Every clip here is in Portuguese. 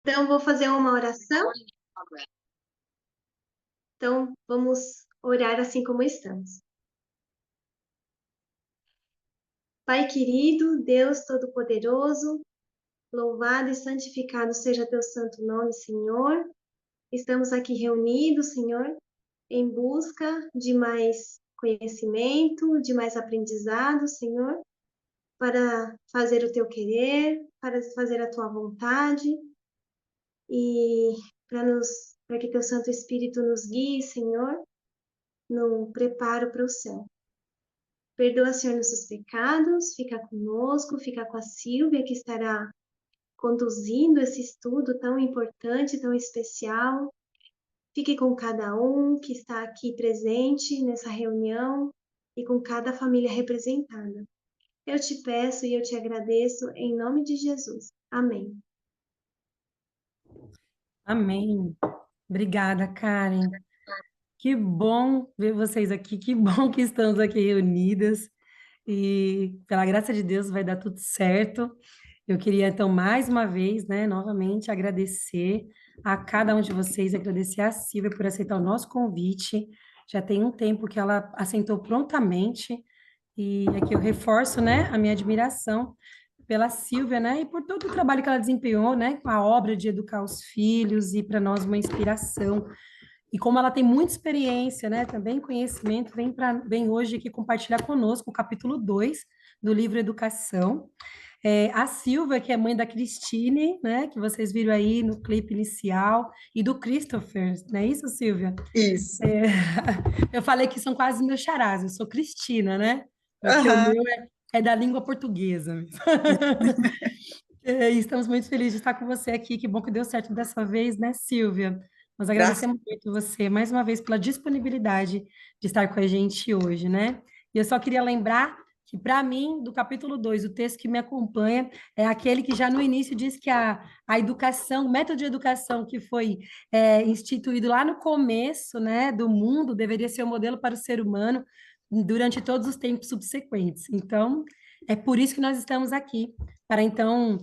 Então, vou fazer uma oração. Então, vamos orar assim como estamos. Pai querido, Deus Todo-Poderoso, louvado e santificado seja teu santo nome, Senhor. Estamos aqui reunidos, Senhor, em busca de mais conhecimento, de mais aprendizado, Senhor, para fazer o teu querer, para fazer a tua vontade e para que teu Santo Espírito nos guie, Senhor, no preparo para o céu. Perdoa, Senhor, nossos pecados, fica conosco, fica com a Silvia, que estará conduzindo esse estudo tão importante, tão especial. Fique com cada um que está aqui presente nessa reunião e com cada família representada. Eu te peço e eu te agradeço em nome de Jesus. Amém. Amém. Obrigada, Karen. Que bom ver vocês aqui, que bom que estamos aqui reunidas e pela graça de Deus vai dar tudo certo. Eu queria então mais uma vez, né, novamente agradecer a cada um de vocês, agradecer a Silvia por aceitar o nosso convite. Já tem um tempo que ela aceitou prontamente e aqui eu reforço, né, a minha admiração pela Silvia, né, e por todo o trabalho que ela desempenhou, né, com a obra de educar os filhos e para nós uma inspiração. E como ela tem muita experiência, né, também conhecimento, vem hoje aqui compartilhar conosco o capítulo 2 do livro Educação. A Silvia, que é mãe da Cristine, né, que vocês viram aí no clipe inicial, e do Christopher, não é isso, Silvia? Isso. É, eu falei que são quase meus charás, eu sou Cristina, né? Porque o Aham. meu é da língua portuguesa. E estamos muito felizes de estar com você aqui. Que bom que deu certo dessa vez, né, Silvia? Nós Graças. agradecemos muito você, mais uma vez, pela disponibilidade de estar com a gente hoje, né? E eu só queria lembrar que, para mim, do capítulo 2, o texto que me acompanha é aquele que já no início diz que a educação, o método de educação que foi instituído lá no começo, né, do mundo, deveria ser o modelo para o ser humano durante todos os tempos subsequentes. Então, é por isso que nós estamos aqui, para então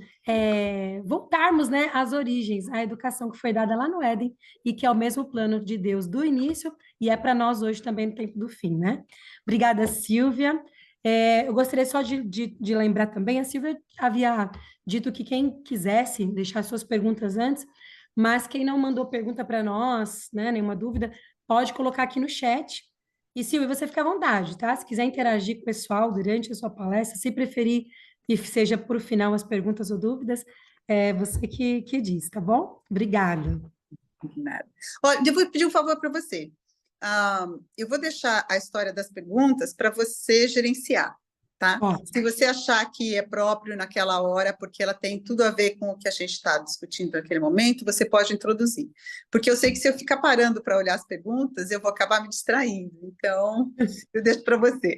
voltarmos, né, às origens, à educação que foi dada lá no Éden e que é o mesmo plano de Deus do início e é para nós hoje também no tempo do fim, né? Obrigada, Silvia. Eu gostaria só de lembrar também, a Silvia havia dito que quem quisesse deixar suas perguntas antes, mas quem não mandou pergunta para nós, né, nenhuma dúvida, pode colocar aqui no chat. E Silvia, você fica à vontade, tá? Se quiser interagir com o pessoal durante a sua palestra, se preferir que seja por final as perguntas ou dúvidas, é você que diz, tá bom? Obrigada. Nada. Olha, eu vou pedir um favor para você. Eu vou deixar a história das perguntas para você gerenciar, tá? Ó, Se você achar que é próprio naquela hora, porque ela tem tudo a ver com o que a gente está discutindo naquele momento, você pode introduzir. Porque eu sei que se eu ficar parando para olhar as perguntas, eu vou acabar me distraindo. Então, eu deixo para você.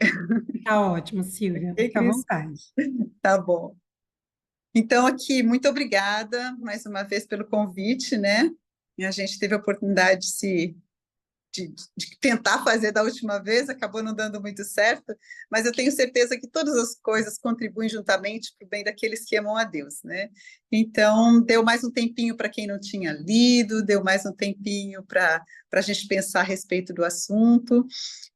tá ótimo, Silvia. Ok, Fica à Cris? vontade. Tá bom. Então, aqui, muito obrigada mais uma vez pelo convite, né? E a gente teve a oportunidade de tentar fazer da última vez, acabou não dando muito certo, mas eu tenho certeza que todas as coisas contribuem juntamente para o bem daqueles que amam a Deus, né? Então, deu mais um tempinho para quem não tinha lido, deu mais um tempinho para a gente pensar a respeito do assunto,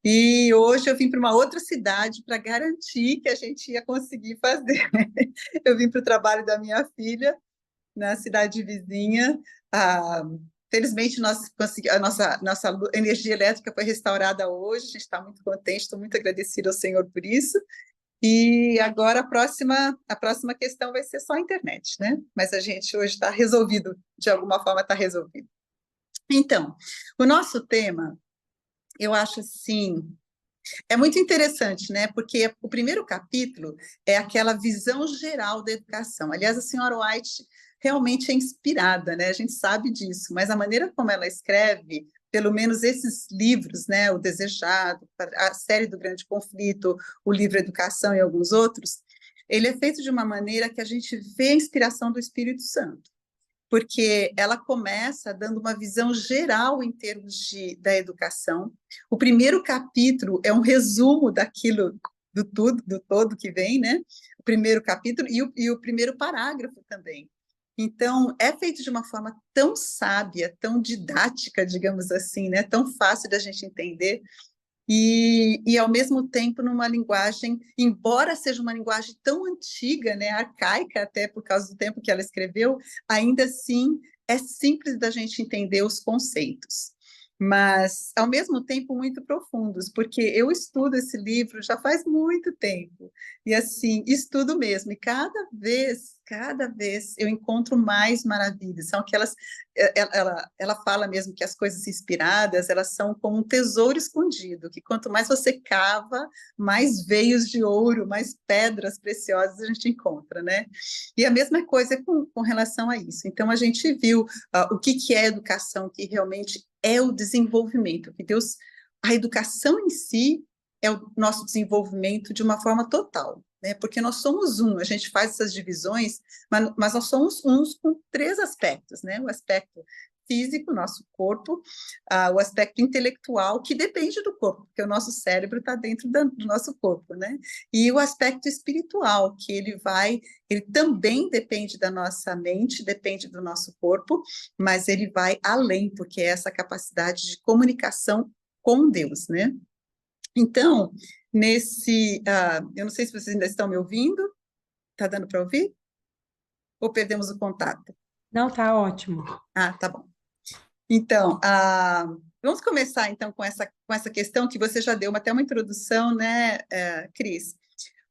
e hoje eu vim para uma outra cidade para garantir que a gente ia conseguir fazer. Eu vim para o trabalho da minha filha, na cidade vizinha. Felizmente, a nossa energia elétrica foi restaurada hoje, a gente está muito contente, estou muito agradecida ao Senhor por isso. E agora a próxima questão vai ser só a internet, né? Mas a gente hoje está resolvido, de alguma forma está resolvido. Então, o nosso tema, eu acho assim, é muito interessante, né? Porque o primeiro capítulo é aquela visão geral da educação. Aliás, a senhora White realmente é inspirada, né? A gente sabe disso, mas a maneira como ela escreve, pelo menos esses livros, né? O Desejado, a série do Grande Conflito, o livro Educação e alguns outros, ele é feito de uma maneira que a gente vê a inspiração do Espírito Santo, porque ela começa dando uma visão geral em termos da educação. O primeiro capítulo é um resumo daquilo, do todo que vem, né? O primeiro capítulo e o primeiro parágrafo também. Então, é feito de uma forma tão sábia, tão didática, digamos assim, né? Tão fácil da gente entender, e ao mesmo tempo numa linguagem, embora seja uma linguagem tão antiga, né? Arcaica até por causa do tempo que ela escreveu, ainda assim é simples da gente entender os conceitos. Mas, ao mesmo tempo, muito profundos, porque eu estudo esse livro já faz muito tempo, e assim, estudo mesmo, e cada vez eu encontro mais maravilhas, são aquelas, ela fala mesmo que as coisas inspiradas, elas são como um tesouro escondido, que quanto mais você cava, mais veios de ouro, mais pedras preciosas a gente encontra, né? E a mesma coisa com relação a isso, então a gente viu o que é educação, que realmente é o desenvolvimento, que Deus, a educação em si é o nosso desenvolvimento de uma forma total, né? Porque nós somos um, a gente faz essas divisões, mas nós somos uns com 3 aspectos, né? O aspecto físico, nosso corpo, o aspecto intelectual, que depende do corpo, porque o nosso cérebro está dentro do nosso corpo, né? E o aspecto espiritual, que ele também depende da nossa mente, depende do nosso corpo, mas ele vai além, porque é essa capacidade de comunicação com Deus, né? Então, eu não sei se vocês ainda estão me ouvindo, está dando para ouvir? Ou perdemos o contato? Não, tá ótimo. Ah, tá bom. Então, vamos começar então com essa questão que você já deu até uma introdução, né, Cris?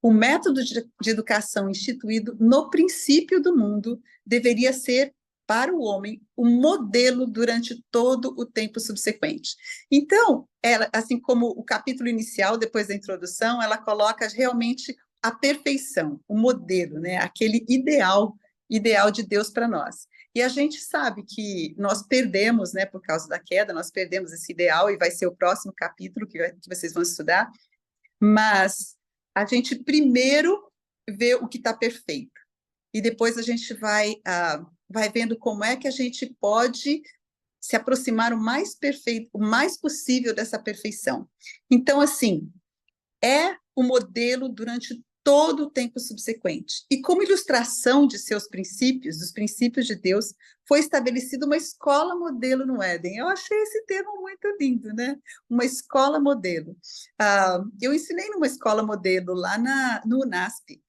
O método de educação instituído no princípio do mundo deveria ser, para o homem, o modelo durante todo o tempo subsequente. Então, ela, assim como o capítulo inicial, depois da introdução, ela coloca realmente a perfeição, o modelo, né? Aquele ideal de Deus para nós. E a gente sabe que nós perdemos, né, por causa da queda, nós perdemos esse ideal, e vai ser o próximo capítulo que vocês vão estudar, mas a gente primeiro vê o que está perfeito, e depois a gente vai vendo como é que a gente pode se aproximar o mais perfeito, o mais possível dessa perfeição. Então, assim, é o modelo durante todo o tempo subsequente. E como ilustração de seus princípios, dos princípios de Deus, foi estabelecida uma escola modelo no Éden. Eu achei esse termo muito lindo, né? Uma escola modelo. Eu ensinei numa escola modelo lá no UNASP,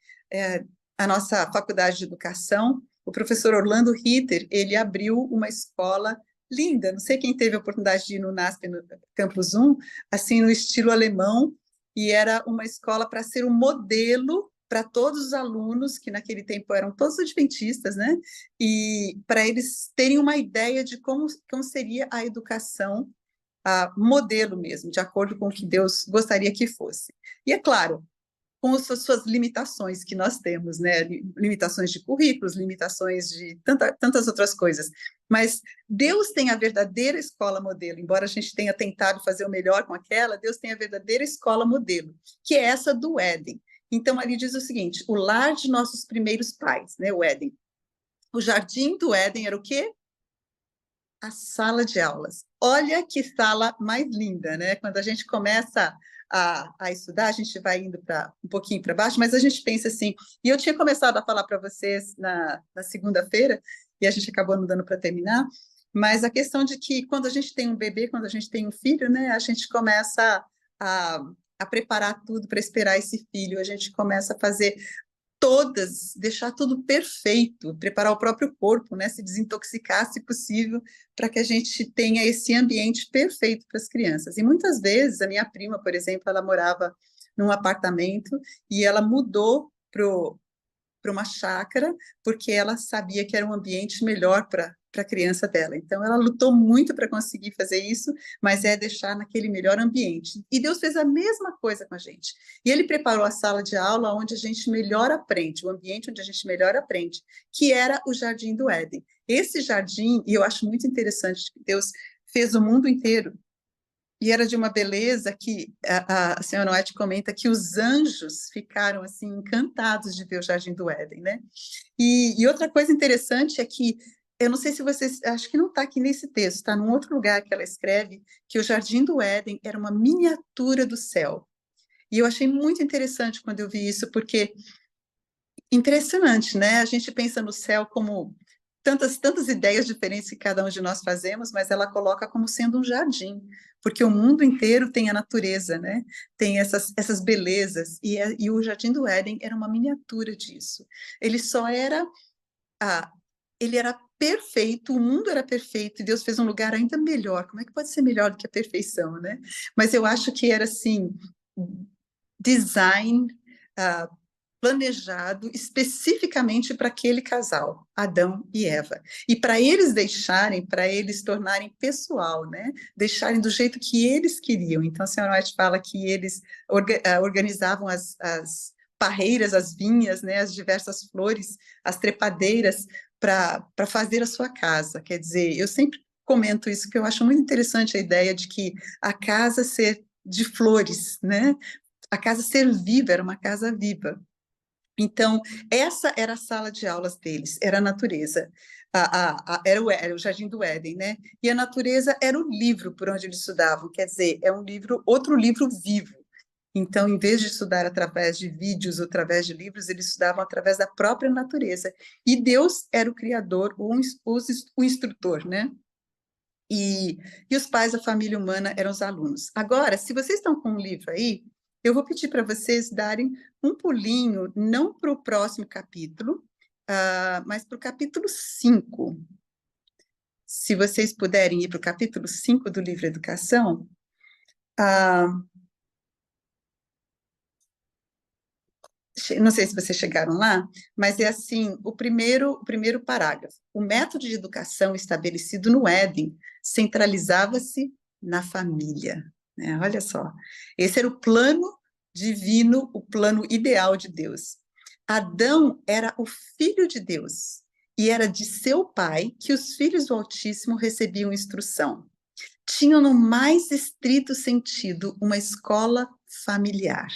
a nossa faculdade de educação. O professor Orlando Ritter, ele abriu uma escola linda. Não sei quem teve a oportunidade de ir no UNASP, no Campus 1, assim, no estilo alemão, e era uma escola para ser um modelo para todos os alunos, que naquele tempo eram todos adventistas, né? E para eles terem uma ideia de como seria a educação, modelo mesmo, de acordo com o que Deus gostaria que fosse. E é claro, com as suas limitações que nós temos, né? Limitações de currículos, limitações de tantas outras coisas. Mas Deus tem a verdadeira escola modelo, embora a gente tenha tentado fazer o melhor com aquela, Deus tem a verdadeira escola modelo, que é essa do Éden. Então, ali diz o seguinte: o lar de nossos primeiros pais, né? O Éden. O jardim do Éden era o quê? A sala de aulas. Olha que sala mais linda, né? Quando a gente começa a estudar, a gente vai indo um pouquinho para baixo, mas a gente pensa assim, e eu tinha começado a falar para vocês na segunda-feira, e a gente acabou não dando para terminar, mas a questão de que quando a gente tem um bebê, quando a gente tem um filho, né, a gente começa a preparar tudo para esperar esse filho, a gente começa a fazer deixar tudo perfeito, preparar o próprio corpo, né, se desintoxicar, se possível, para que a gente tenha esse ambiente perfeito para as crianças. E muitas vezes, a minha prima, por exemplo, ela morava num apartamento e ela mudou para uma chácara, porque ela sabia que era um ambiente melhor para a criança dela. Então, ela lutou muito para conseguir fazer isso, mas é deixar naquele melhor ambiente. E Deus fez a mesma coisa com a gente. E Ele preparou a sala de aula onde a gente melhor aprende, o ambiente onde a gente melhor aprende, que era o Jardim do Éden. Esse jardim, e eu acho muito interessante, que Deus fez o mundo inteiro, e era de uma beleza que a senhora White comenta que os anjos ficaram assim encantados de ver o Jardim do Éden, né? E outra coisa interessante é que, eu não sei se vocês, acho que não está aqui nesse texto, está num outro lugar que ela escreve, que o Jardim do Éden era uma miniatura do céu. E eu achei muito interessante quando eu vi isso, porque impressionante, né? A gente pensa no céu como tantas ideias diferentes que cada um de nós fazemos, mas ela coloca como sendo um jardim, porque o mundo inteiro tem a natureza, né? Tem essas belezas, e o Jardim do Éden era uma miniatura disso. Ele só era, ele era perfeito, o mundo era perfeito, e Deus fez um lugar ainda melhor. Como é que pode ser melhor do que a perfeição, né? Mas eu acho que era, assim, design, planejado especificamente para aquele casal, Adão e Eva. E para eles para eles tornarem pessoal, né? Deixarem do jeito que eles queriam. Então, a senhora White fala que eles organizavam as parreiras, as vinhas, né? As diversas flores, as trepadeiras, para fazer a sua casa. Quer dizer, eu sempre comento isso, que eu acho muito interessante a ideia de que a casa ser de flores, né? A casa ser viva, era uma casa viva. Então, essa era a sala de aulas deles, era a natureza, era o Jardim do Éden, né? E a natureza era o livro por onde eles estudavam, quer dizer, é um livro, outro livro vivo. Então, em vez de estudar através de vídeos ou através de livros, eles estudavam através da própria natureza. E Deus era o criador, o instrutor, né? E os pais, a família humana, eram os alunos. Agora, se vocês estão com um livro aí, eu vou pedir para vocês darem um pulinho, não para o próximo capítulo, mas para o capítulo 5. Se vocês puderem ir para o capítulo 5 do livro Educação, não sei se vocês chegaram lá, mas é assim, o primeiro parágrafo. O método de educação estabelecido no Éden centralizava-se na família, né? Olha só, esse era o plano divino, o plano ideal de Deus. Adão era o filho de Deus, e era de seu pai que os filhos do Altíssimo recebiam instrução. Tinham, no mais estrito sentido, uma escola familiar.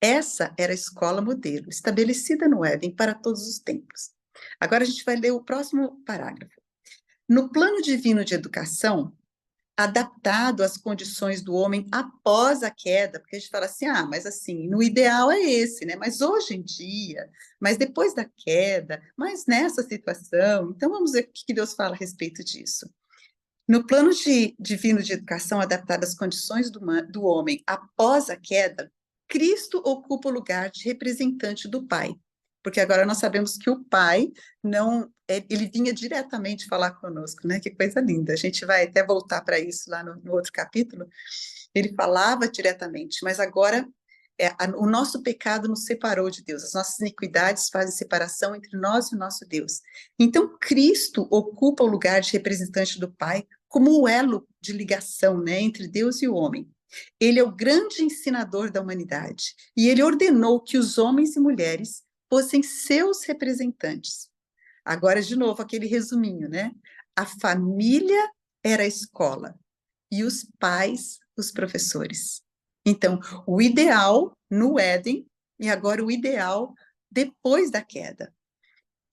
Essa era a escola modelo, estabelecida no Éden para todos os tempos. Agora a gente vai ler o próximo parágrafo. No plano divino de educação, adaptado às condições do homem após a queda, porque a gente fala assim, mas assim, no ideal é esse, né? Mas hoje em dia, mas depois da queda, mas nessa situação, então vamos ver o que Deus fala a respeito disso. No plano divino de educação adaptado às condições do homem após a queda, Cristo ocupa o lugar de representante do Pai, porque agora nós sabemos que o Pai ele vinha diretamente falar conosco, né? Que coisa linda. A gente vai até voltar para isso lá no outro capítulo. Ele falava diretamente, mas agora o nosso pecado nos separou de Deus, as nossas iniquidades fazem separação entre nós e o nosso Deus. Então, Cristo ocupa o lugar de representante do Pai como o elo de ligação, né, entre Deus e o homem. Ele é o grande ensinador da humanidade, e ele ordenou que os homens e mulheres fossem seus representantes. Agora, de novo, aquele resuminho, né? A família era a escola, e os pais, os professores. Então, o ideal no Éden, e agora o ideal depois da queda.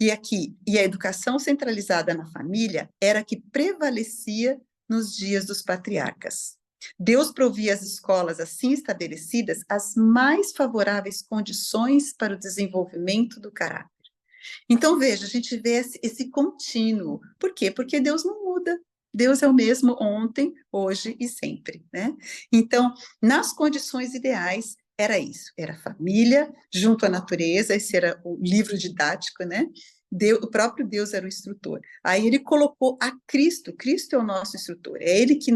E a educação centralizada na família era a que prevalecia nos dias dos patriarcas. Deus provia às escolas assim estabelecidas as mais favoráveis condições para o desenvolvimento do caráter. Então, veja, a gente vê esse contínuo. Por quê? Porque Deus não muda. Deus é o mesmo ontem, hoje e sempre, né? Então, nas condições ideais, era isso, era a família junto à natureza, esse era o livro didático, né? O próprio Deus era o instrutor. Aí ele colocou a Cristo é o nosso instrutor, é ele que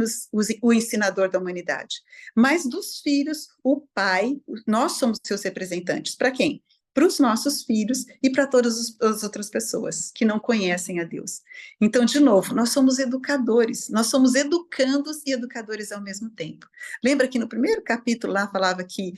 o ensinador da humanidade. Mas dos filhos, o Pai, nós somos seus representantes. Para quem? Para os nossos filhos e para todas as outras pessoas que não conhecem a Deus. Então, de novo, nós somos educadores, nós somos educandos e educadores ao mesmo tempo. Lembra que no primeiro capítulo lá falava que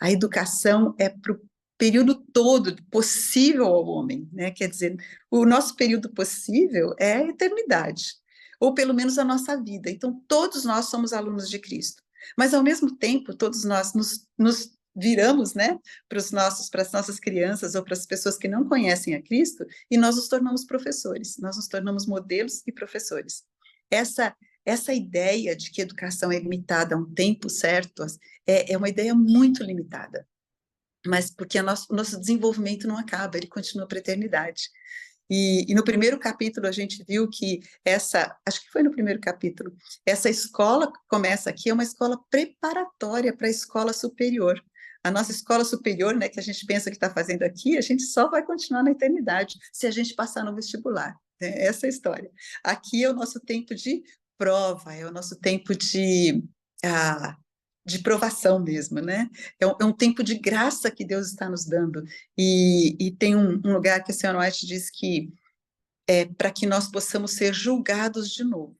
a educação é para o período todo possível ao homem, né? Quer dizer, o nosso período possível é a eternidade, ou pelo menos a nossa vida. Então, todos nós somos alunos de Cristo. Mas, ao mesmo tempo, todos nós nos viramos, né, para as nossas crianças ou para as pessoas que não conhecem a Cristo, e nós nos tornamos professores, nós nos tornamos modelos e professores. Essa ideia de que a educação é limitada a um tempo certo é uma ideia muito limitada, mas porque o nosso desenvolvimento não acaba, ele continua para a eternidade. E no primeiro capítulo a gente viu que acho que foi no primeiro capítulo, essa escola que começa aqui é uma escola preparatória para a escola superior. A nossa escola superior, né, que a gente pensa que está fazendo aqui, a gente só vai continuar na eternidade se a gente passar no vestibular. Né? Essa é a história. Aqui é o nosso tempo de prova, é o nosso tempo de provação mesmo, né? É um tempo de graça que Deus está nos dando. E tem um lugar que a senhora White diz que é para que nós possamos ser julgados de novo.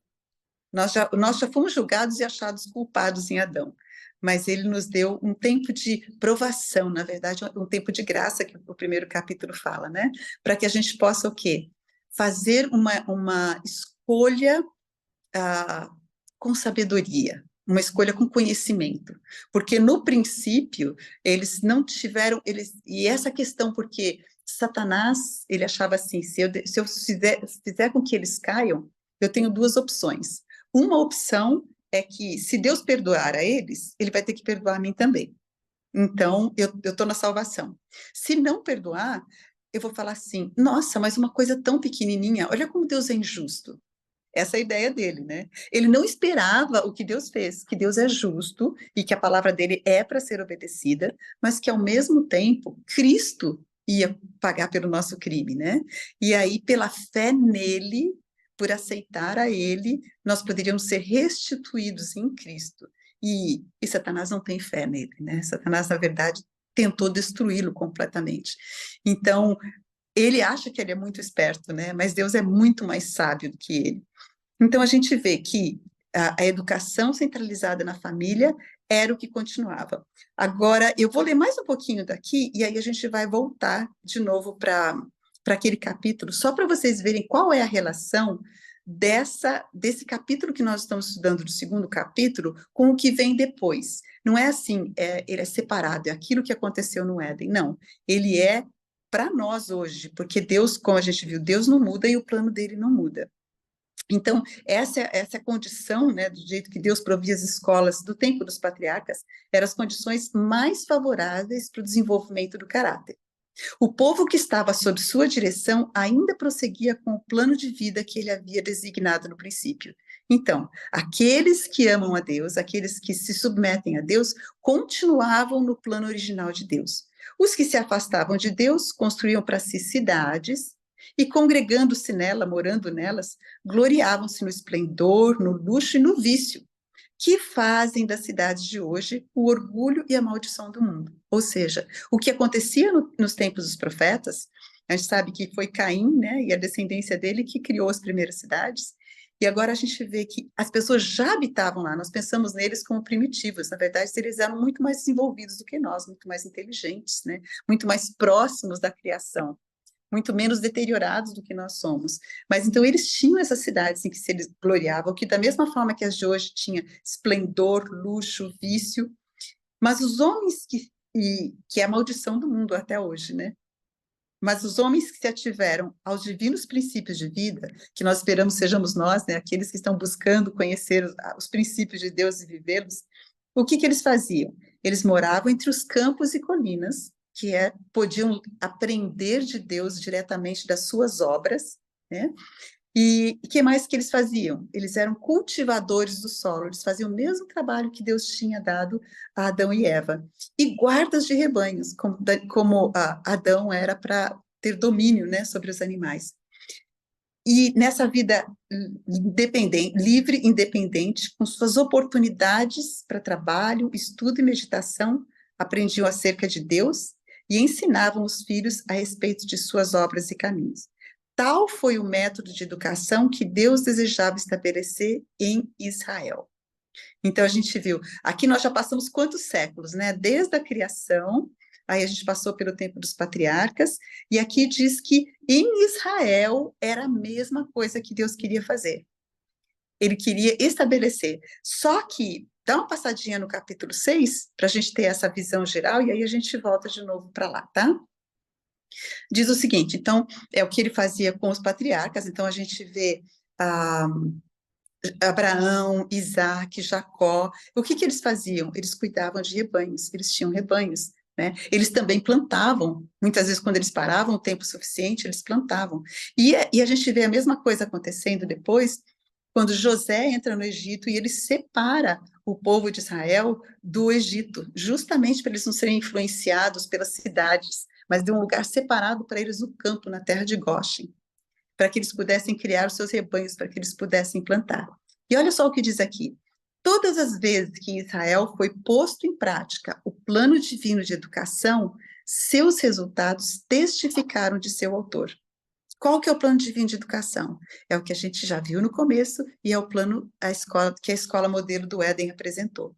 Nós já fomos julgados e achados culpados em Adão, mas ele nos deu um tempo de provação, na verdade, um tempo de graça, que o primeiro capítulo fala, né? Para que a gente possa o quê? Fazer uma escolha com sabedoria, uma escolha com conhecimento, porque no princípio eles não tiveram, e essa questão, porque Satanás, ele achava assim, se eu fizer com que eles caiam, eu tenho duas opções. Uma opção é que, se Deus perdoar a eles, ele vai ter que perdoar a mim também. Então, eu estou na salvação. Se não perdoar, eu vou falar assim, nossa, mas uma coisa tão pequenininha, olha como Deus é injusto. Essa é a ideia dele, né? Ele não esperava o que Deus fez, que Deus é justo e que a palavra dele é para ser obedecida, mas que, ao mesmo tempo, Cristo ia pagar pelo nosso crime, né? E aí, pela fé nele, por aceitar a ele, nós poderíamos ser restituídos em Cristo. E Satanás não tem fé nele, né? Satanás, na verdade, tentou destruí-lo completamente. Então, ele acha que ele é muito esperto, né? Mas Deus é muito mais sábio do que ele. Então, a gente vê que a educação centralizada na família era o que continuava. Agora, eu vou ler mais um pouquinho daqui, e aí a gente vai voltar de novo para aquele capítulo, só para vocês verem qual é a relação desse capítulo que nós estamos estudando, do segundo capítulo, com o que vem depois. Não é assim, ele é separado, é aquilo que aconteceu no Éden, não. Ele é para nós hoje, porque Deus, como a gente viu, Deus não muda e o plano dele não muda. Então, essa é a condição, né, do jeito que Deus provia as escolas do tempo dos patriarcas, eram as condições mais favoráveis para o desenvolvimento do caráter. O povo que estava sob sua direção ainda prosseguia com o plano de vida que ele havia designado no princípio. Então, aqueles que amam a Deus, aqueles que se submetem a Deus, continuavam no plano original de Deus. Os que se afastavam de Deus construíam para si cidades e, congregando-se nela, morando nelas, gloriavam-se no esplendor, no luxo e no vício, que fazem das cidades de hoje o orgulho e a maldição do mundo. Ou seja, o que acontecia nos tempos dos profetas, a gente sabe que foi Caim, né, e a descendência dele que criou as primeiras cidades, e agora a gente vê que as pessoas já habitavam lá, nós pensamos neles como primitivos, na verdade eles eram muito mais desenvolvidos do que nós, muito mais inteligentes, né, muito mais próximos da criação, muito menos deteriorados do que nós somos. Mas então eles tinham essas cidades em que se eles gloriavam, que da mesma forma que as de hoje tinha esplendor, luxo, vício, mas os homens que é a maldição do mundo até hoje, né? Mas os homens que se ativeram aos divinos princípios de vida, que nós esperamos sejamos nós, né? Aqueles que estão buscando conhecer os princípios de Deus e vivê-los, o que eles faziam? Eles moravam entre os campos e colinas, podiam aprender de Deus diretamente das suas obras, né? E o que mais que eles faziam? Eles eram cultivadores do solo, eles faziam o mesmo trabalho que Deus tinha dado a Adão e Eva. E guardas de rebanhos, como Adão era para ter domínio, né, sobre os animais. E nessa vida independente, livre, independente, com suas oportunidades para trabalho, estudo e meditação, aprendiam acerca de Deus e ensinavam os filhos a respeito de suas obras e caminhos. Tal foi o método de educação que Deus desejava estabelecer em Israel. Então, a gente viu, aqui nós já passamos quantos séculos, né? Desde a criação, aí a gente passou pelo tempo dos patriarcas, e aqui diz que em Israel era a mesma coisa que Deus queria fazer. Ele queria estabelecer. Só que, dá uma passadinha no capítulo 6, para a gente ter essa visão geral, e aí a gente volta de novo para lá, tá? Diz o seguinte, então, é o que ele fazia com os patriarcas, então a gente vê Abraão, Isaac, Jacó, o que eles faziam? Eles cuidavam de rebanhos, eles tinham rebanhos, né? Eles também plantavam, muitas vezes quando eles paravam o tempo suficiente, eles plantavam. E a gente vê a mesma coisa acontecendo depois, quando José entra no Egito e ele separa o povo de Israel do Egito, justamente para eles não serem influenciados pelas cidades, mas de um lugar separado para eles no campo, na terra de Goshen, para que eles pudessem criar os seus rebanhos, para que eles pudessem plantar. E olha só o que diz aqui. Todas as vezes que em Israel foi posto em prática o plano divino de educação, seus resultados testificaram de seu autor. Qual que é o plano divino de educação? É o que a gente já viu no começo e é o plano que a escola modelo do Éden apresentou.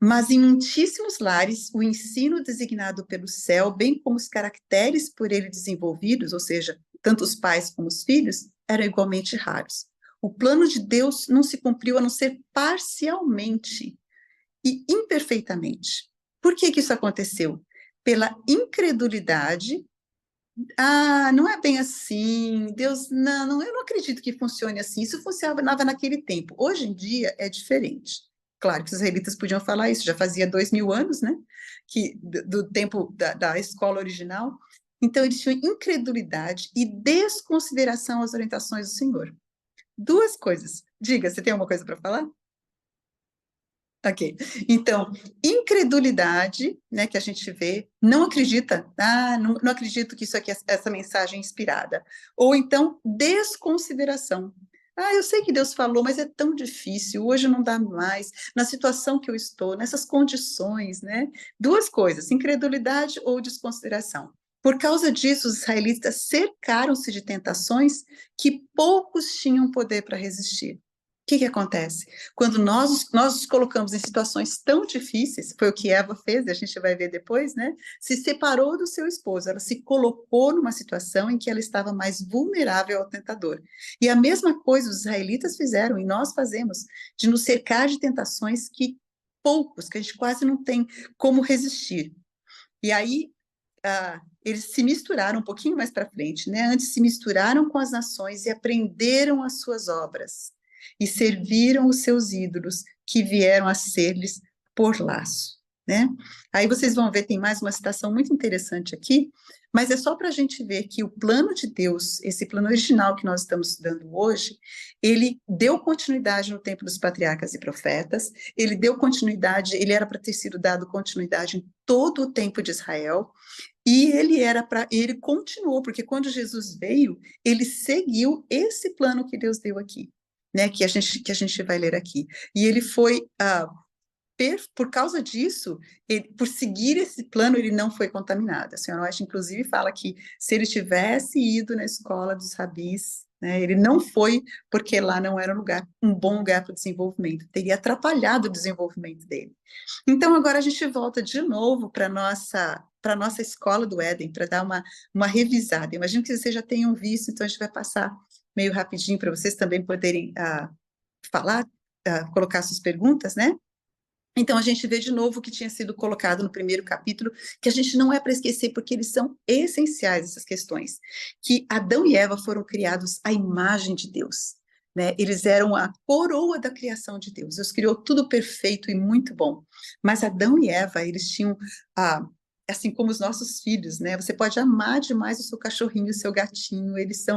Mas em muitíssimos lares, o ensino designado pelo céu, bem como os caracteres por ele desenvolvidos, ou seja, tanto os pais como os filhos, eram igualmente raros. O plano de Deus não se cumpriu a não ser parcialmente e imperfeitamente. Por que isso aconteceu? Pela incredulidade. Não é bem assim, Deus, não, eu não acredito que funcione assim, isso funcionava naquele tempo. Hoje em dia é diferente. Claro que os israelitas podiam falar isso, já fazia 2000 anos, né, do tempo da escola original. Então, eles tinham incredulidade e desconsideração às orientações do Senhor. Duas coisas. Diga, você tem alguma coisa para falar? Ok, então, incredulidade, né, que a gente vê, não acredita, não acredito que isso aqui, essa mensagem é inspirada. Ou então, desconsideração. Eu sei que Deus falou, mas é tão difícil, hoje não dá mais, na situação que eu estou, nessas condições, né? Duas coisas, incredulidade ou desconsideração. Por causa disso, os israelitas cercaram-se de tentações que poucos tinham poder para resistir. O que acontece? Quando nós nos colocamos em situações tão difíceis, foi o que Eva fez, a gente vai ver depois, né? Se separou do seu esposo, ela se colocou numa situação em que ela estava mais vulnerável ao tentador. E a mesma coisa os israelitas fizeram, e nós fazemos, de nos cercar de tentações que poucos, que a gente quase não tem como resistir. E aí, eles se misturaram um pouquinho mais para frente, né? Antes se misturaram com as nações e aprenderam as suas obras e serviram os seus ídolos, que vieram a ser-lhes por laço, né? Aí vocês vão ver, tem mais uma citação muito interessante aqui, mas é só para a gente ver que o plano de Deus, esse plano original que nós estamos estudando hoje, ele deu continuidade no tempo dos patriarcas e profetas, ele deu continuidade, ele era para ter sido dado continuidade em todo o tempo de Israel, e ele continuou, porque quando Jesus veio, ele seguiu esse plano que Deus deu aqui, né, que a gente vai ler aqui. E ele foi, por causa disso, por seguir esse plano, ele não foi contaminado. A senhora White, inclusive, fala que se ele tivesse ido na escola dos rabis, né, ele não foi porque lá não era um bom lugar para o desenvolvimento, teria atrapalhado o desenvolvimento dele. Então, agora a gente volta de novo para a nossa escola do Éden, para dar uma revisada. Imagino que vocês já tenham visto, então a gente vai passar meio rapidinho para vocês também poderem falar, colocar suas perguntas, né? Então, a gente vê de novo o que tinha sido colocado no primeiro capítulo, que a gente não é para esquecer, porque eles são essenciais, essas questões, que Adão e Eva foram criados à imagem de Deus, né? Eles eram a coroa da criação de Deus. Deus criou tudo perfeito e muito bom, mas Adão e Eva, eles tinham assim como os nossos filhos, né? Você pode amar demais o seu cachorrinho, o seu gatinho,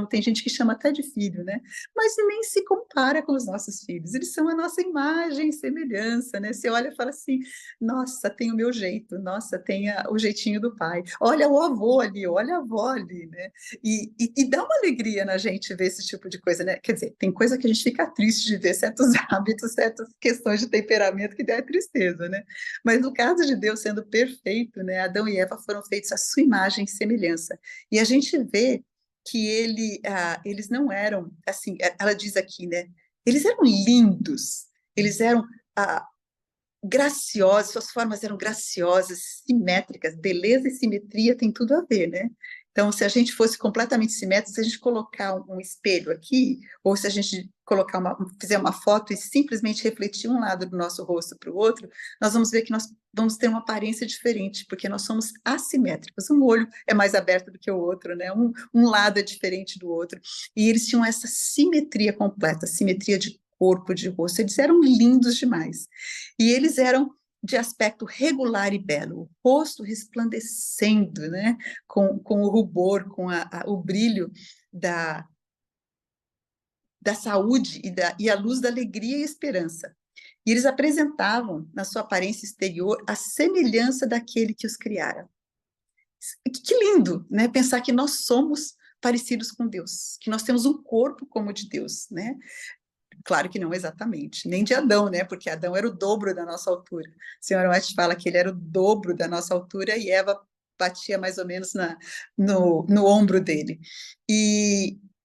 tem gente que chama até de filho, né? Mas nem se compara com os nossos filhos, eles são a nossa imagem e semelhança, né? Você olha e fala assim, nossa, tem o meu jeito, nossa, tem o jeitinho do pai, olha o avô ali, olha a avó ali, né? E dá uma alegria na gente ver esse tipo de coisa, né? Quer dizer, tem coisa que a gente fica triste de ver, certos hábitos, certas questões de temperamento que dá tristeza, né? Mas no caso de Deus sendo perfeito, né? Adão e Eva foram feitos à sua imagem e semelhança. E a gente vê que eles não eram, assim, ela diz aqui, né? Eles eram lindos, eles eram graciosos, suas formas eram graciosas, simétricas, beleza e simetria tem tudo a ver, né? Então, se a gente fosse completamente simétrico, se a gente colocar um espelho aqui, ou se a gente fizer uma foto e simplesmente refletir um lado do nosso rosto para o outro, nós vamos ver que nós vamos ter uma aparência diferente, porque nós somos assimétricos. Um olho é mais aberto do que o outro, né? Um lado é diferente do outro. E eles tinham essa simetria completa, simetria de corpo, de rosto. Eles eram lindos demais. E eles eram de aspecto regular e belo, o rosto resplandecendo, né? Com o rubor, com o brilho da saúde e a luz da alegria e esperança. E eles apresentavam, na sua aparência exterior, a semelhança daquele que os criara. Que lindo, né? Pensar que nós somos parecidos com Deus, que nós temos um corpo como o de Deus, né? Claro que não exatamente, nem de Adão, né? Porque Adão era o dobro da nossa altura. A senhora White fala que ele era o dobro da nossa altura e Eva batia mais ou menos no ombro dele.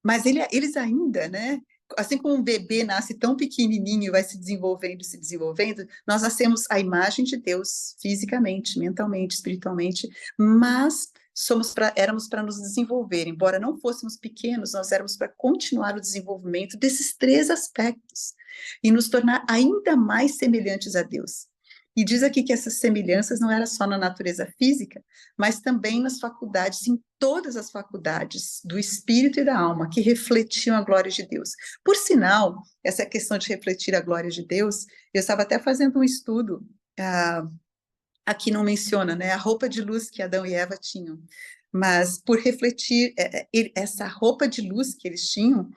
Mas eles ainda, né? Assim como um bebê nasce tão pequenininho e vai se desenvolvendo, nós nascemos à imagem de Deus fisicamente, mentalmente, espiritualmente, mas éramos para nos desenvolver. Embora não fôssemos pequenos, nós éramos para continuar o desenvolvimento desses 3 aspectos e nos tornar ainda mais semelhantes a Deus. E diz aqui que essas semelhanças não eram só na natureza física, mas também nas faculdades, em todas as faculdades do espírito e da alma, que refletiam a glória de Deus. Por sinal, essa questão de refletir a glória de Deus, eu estava até fazendo um estudo, aqui não menciona, né, a roupa de luz que Adão e Eva tinham, mas por refletir essa roupa de luz que eles tinham,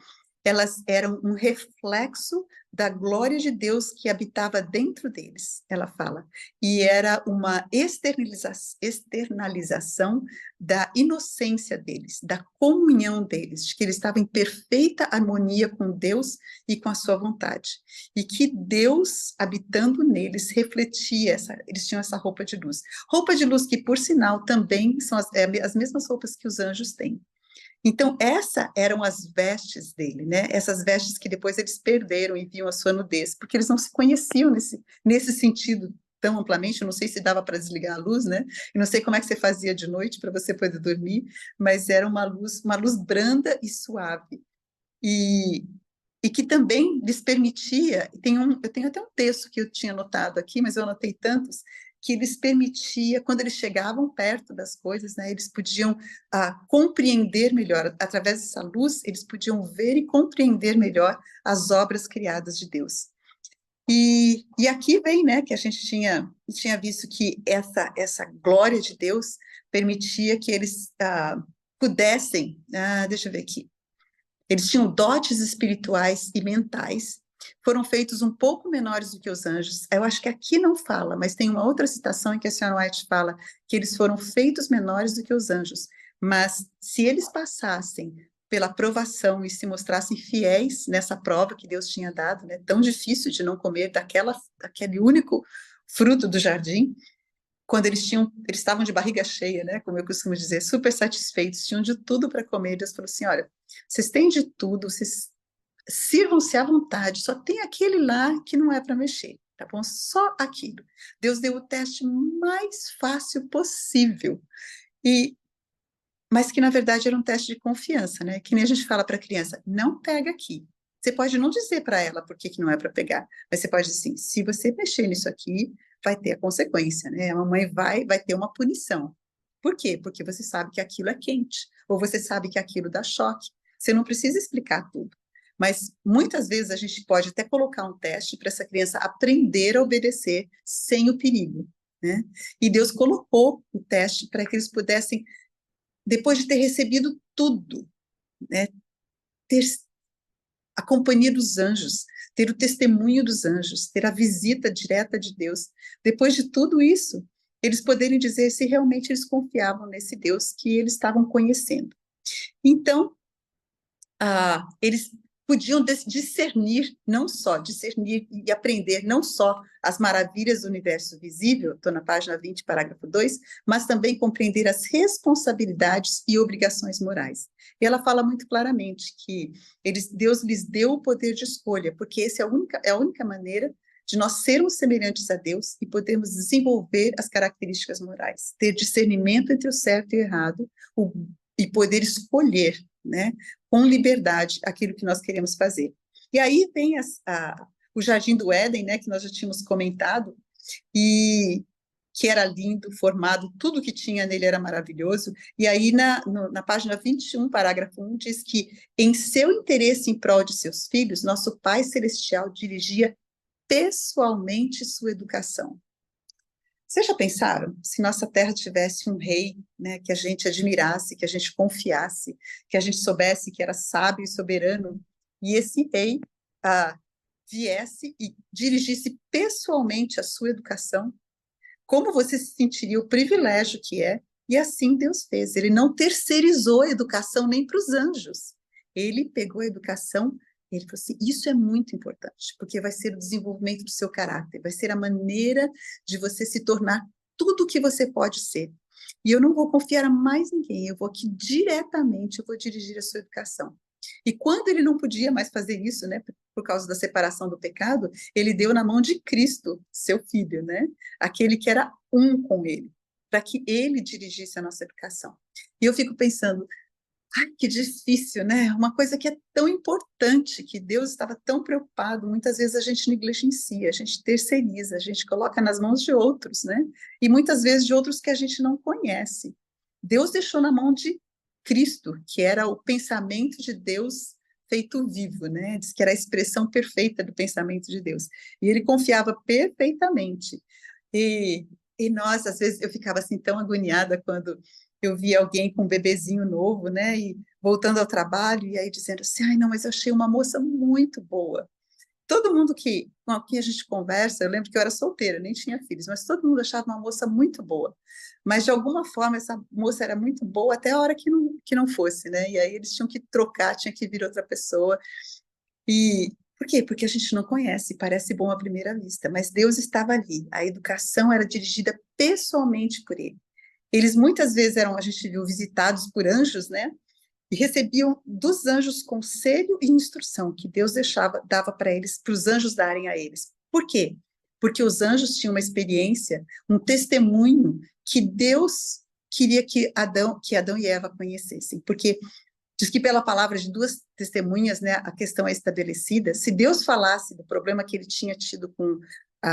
elas eram um reflexo da glória de Deus que habitava dentro deles, ela fala. E era uma externalização da inocência deles, da comunhão deles, de que eles estavam em perfeita harmonia com Deus e com a sua vontade. E que Deus, habitando neles, refletia, eles tinham essa roupa de luz. Roupa de luz que, por sinal, também são as mesmas roupas que os anjos têm. Então, essas eram as vestes dele, né? Essas vestes que depois eles perderam e viam a sua nudez, porque eles não se conheciam nesse sentido tão amplamente. Eu não sei se dava para desligar a luz, né? Eu não sei como é que você fazia de noite para você poder dormir, mas era uma luz branda e suave. E que também lhes permitia, eu tenho até um texto que eu tinha anotado aqui, mas eu anotei tantos, que lhes permitia, quando eles chegavam perto das coisas, né, eles podiam compreender melhor, através dessa luz, eles podiam ver e compreender melhor as obras criadas de Deus. E aqui vem, né, que a gente tinha visto que essa glória de Deus permitia que eles pudessem, deixa eu ver aqui, eles tinham dotes espirituais e mentais, foram feitos um pouco menores do que os anjos. Eu acho que aqui não fala, mas tem uma outra citação em que a senhora White fala que eles foram feitos menores do que os anjos. Mas se eles passassem pela provação e se mostrassem fiéis nessa prova que Deus tinha dado, né, tão difícil de não comer daquele único fruto do jardim, quando eles estavam de barriga cheia, né, como eu costumo dizer, super satisfeitos, tinham de tudo para comer, Deus falou assim, olha, vocês têm de tudo, vocês sirvam-se à vontade, só tem aquele lá que não é para mexer, tá bom? Só aquilo. Deus deu o teste mais fácil possível, mas que na verdade era um teste de confiança, né? Que nem a gente fala para a criança, não pega aqui. Você pode não dizer para ela por que não é para pegar, mas você pode dizer assim, se você mexer nisso aqui, vai ter a consequência, né? A mamãe vai ter uma punição. Por quê? Porque você sabe que aquilo é quente, ou você sabe que aquilo dá choque. Você não precisa explicar tudo. Mas muitas vezes a gente pode até colocar um teste para essa criança aprender a obedecer sem o perigo, né? E Deus colocou o teste para que eles pudessem, depois de ter recebido tudo, né, ter a companhia dos anjos, ter o testemunho dos anjos, ter a visita direta de Deus. Depois de tudo isso, eles poderem dizer se realmente eles confiavam nesse Deus que eles estavam conhecendo. Então, eles podiam discernir e aprender não só as maravilhas do universo visível, estou na página 20, parágrafo 2, mas também compreender as responsabilidades e obrigações morais. E ela fala muito claramente que Deus lhes deu o poder de escolha, porque essa é a única maneira de nós sermos semelhantes a Deus e podermos desenvolver as características morais, ter discernimento entre o certo e o errado, e poder escolher, né, com liberdade aquilo que nós queremos fazer. E aí vem o Jardim do Éden, né, que nós já tínhamos comentado, e que era lindo, formado, tudo que tinha nele era maravilhoso. E aí na página 21, parágrafo 1, diz que em seu interesse em prol de seus filhos, nosso Pai Celestial dirigia pessoalmente sua educação. Vocês já pensaram se nossa terra tivesse um rei, né, que a gente admirasse, que a gente confiasse, que a gente soubesse que era sábio e soberano, e esse rei viesse e dirigisse pessoalmente a sua educação? Como você se sentiria, o privilégio que é? E assim Deus fez. Ele não terceirizou a educação nem para os anjos. Ele pegou a educação, ele falou assim, isso é muito importante, porque vai ser o desenvolvimento do seu caráter, vai ser a maneira de você se tornar tudo o que você pode ser. E eu não vou confiar a mais ninguém, eu vou aqui diretamente, eu vou dirigir a sua educação. E quando ele não podia mais fazer isso, né, por causa da separação do pecado, ele deu na mão de Cristo, seu filho, né, aquele que era um com ele, para que ele dirigisse a nossa educação. E eu fico pensando, ai, que difícil, né? Uma coisa que é tão importante, que Deus estava tão preocupado, muitas vezes a gente negligencia, a gente terceiriza, a gente coloca nas mãos de outros, né? E muitas vezes de outros que a gente não conhece. Deus deixou na mão de Cristo, que era o pensamento de Deus feito vivo, né? Diz que era a expressão perfeita do pensamento de Deus. E ele confiava perfeitamente. E nós, às vezes, eu ficava assim tão agoniada quando eu via alguém com um bebezinho novo, né, e voltando ao trabalho, e aí dizendo assim, ai, não, mas eu achei uma moça muito boa. Todo mundo com quem a gente conversa, eu lembro que eu era solteira, nem tinha filhos, mas todo mundo achava uma moça muito boa. Mas, de alguma forma, essa moça era muito boa até a hora que não fosse, né, e aí eles tinham que trocar, tinha que vir outra pessoa. E por quê? Porque a gente não conhece, parece bom à primeira vista, mas Deus estava ali, a educação era dirigida pessoalmente por ele. Eles muitas vezes eram, a gente viu, visitados por anjos, né? E recebiam dos anjos conselho e instrução que Deus dava para eles, para os anjos darem a eles. Por quê? Porque os anjos tinham uma experiência, um testemunho que Deus queria que Adão e Eva conhecessem. Porque diz que pela palavra de duas testemunhas, né, a questão é estabelecida. Se Deus falasse do problema que ele tinha tido com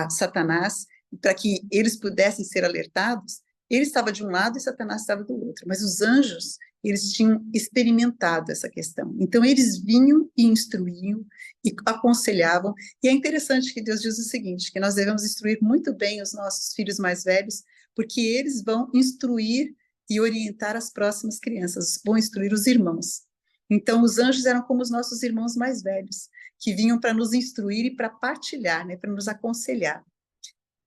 Satanás, para que eles pudessem ser alertados, ele estava de um lado e Satanás estava do outro. Mas os anjos, eles tinham experimentado essa questão. Então, eles vinham e instruíam e aconselhavam. E é interessante que Deus diz o seguinte, que nós devemos instruir muito bem os nossos filhos mais velhos, porque eles vão instruir e orientar as próximas crianças, vão instruir os irmãos. Então, os anjos eram como os nossos irmãos mais velhos, que vinham para nos instruir e para partilhar, né, para nos aconselhar.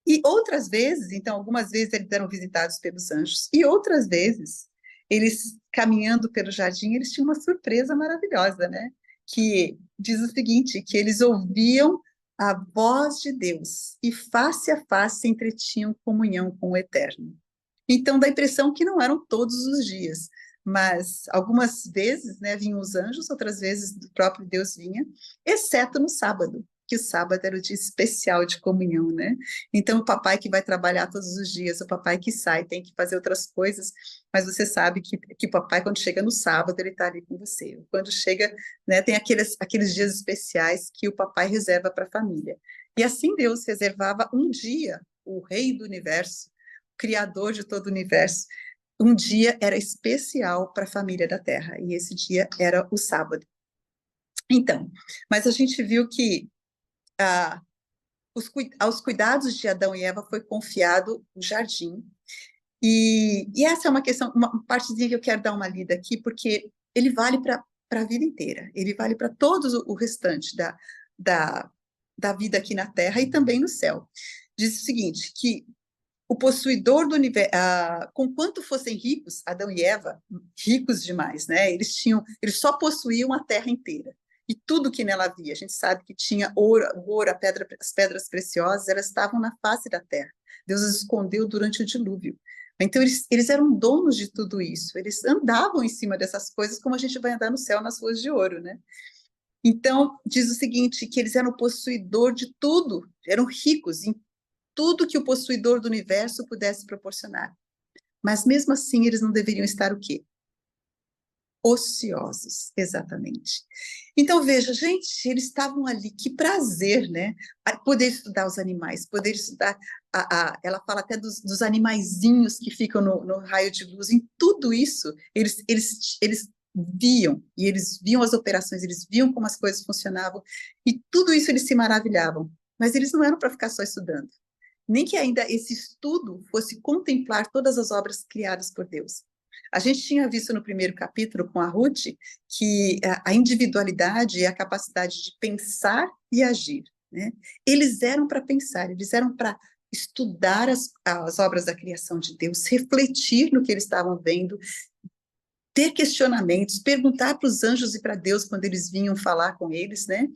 E outras vezes, então, algumas vezes eles eram visitados pelos anjos, e outras vezes, eles, caminhando pelo jardim, eles tinham uma surpresa maravilhosa, né? Que diz o seguinte, que eles ouviam a voz de Deus, e face a face entretinham comunhão com o Eterno. Então, dá a impressão que não eram todos os dias, mas algumas vezes, né, vinham os anjos, outras vezes o próprio Deus vinha, exceto no sábado, que o sábado era o dia especial de comunhão, né? Então, o papai que vai trabalhar todos os dias, o papai que sai, tem que fazer outras coisas, mas você sabe que o papai, quando chega no sábado, ele está ali com você. Quando chega, né, tem aqueles dias especiais que o papai reserva para a família. E assim Deus reservava um dia, o rei do universo, Criador de todo o universo, um dia era especial para a família da Terra, e esse dia era o sábado. Então, mas a gente viu que aos cuidados de Adão e Eva foi confiado o jardim, e essa é uma questão, uma partezinha que eu quero dar uma lida aqui, porque ele vale para a vida inteira, ele vale para todo o restante da vida aqui na Terra e também no céu. Diz o seguinte, que o possuidor do universo, conquanto fossem ricos, Adão e Eva, ricos demais, né? Eles só possuíam a terra inteira e tudo que nela havia. A gente sabe que tinha ouro, as pedras preciosas, elas estavam na face da terra. Deus as escondeu durante o dilúvio. Então eles eram donos de tudo isso. Eles andavam em cima dessas coisas como a gente vai andar no céu nas ruas de ouro, né? Então diz o seguinte, que eles eram possuidor de tudo, eram ricos em tudo que o possuidor do universo pudesse proporcionar. Mas mesmo assim, eles não deveriam estar o quê? Ociosos, exatamente. Então, veja, gente, eles estavam ali, que prazer, né? Poder estudar os animais, poder estudar, ela fala até dos animaizinhos que ficam no raio de luz, em tudo isso, eles viam, e eles viam as operações, eles viam como as coisas funcionavam, e tudo isso eles se maravilhavam, mas eles não eram para ficar só estudando. nem que ainda esse estudo fosse contemplar todas as obras criadas por Deus. A gente tinha visto no primeiro capítulo com a Ruth que a individualidade e a capacidade de pensar e agir, né? Eles eram para pensar, eles eram para estudar as obras da criação de Deus, refletir no que eles estavam vendo, ter questionamentos, perguntar para os anjos e para Deus quando eles vinham falar com eles, né?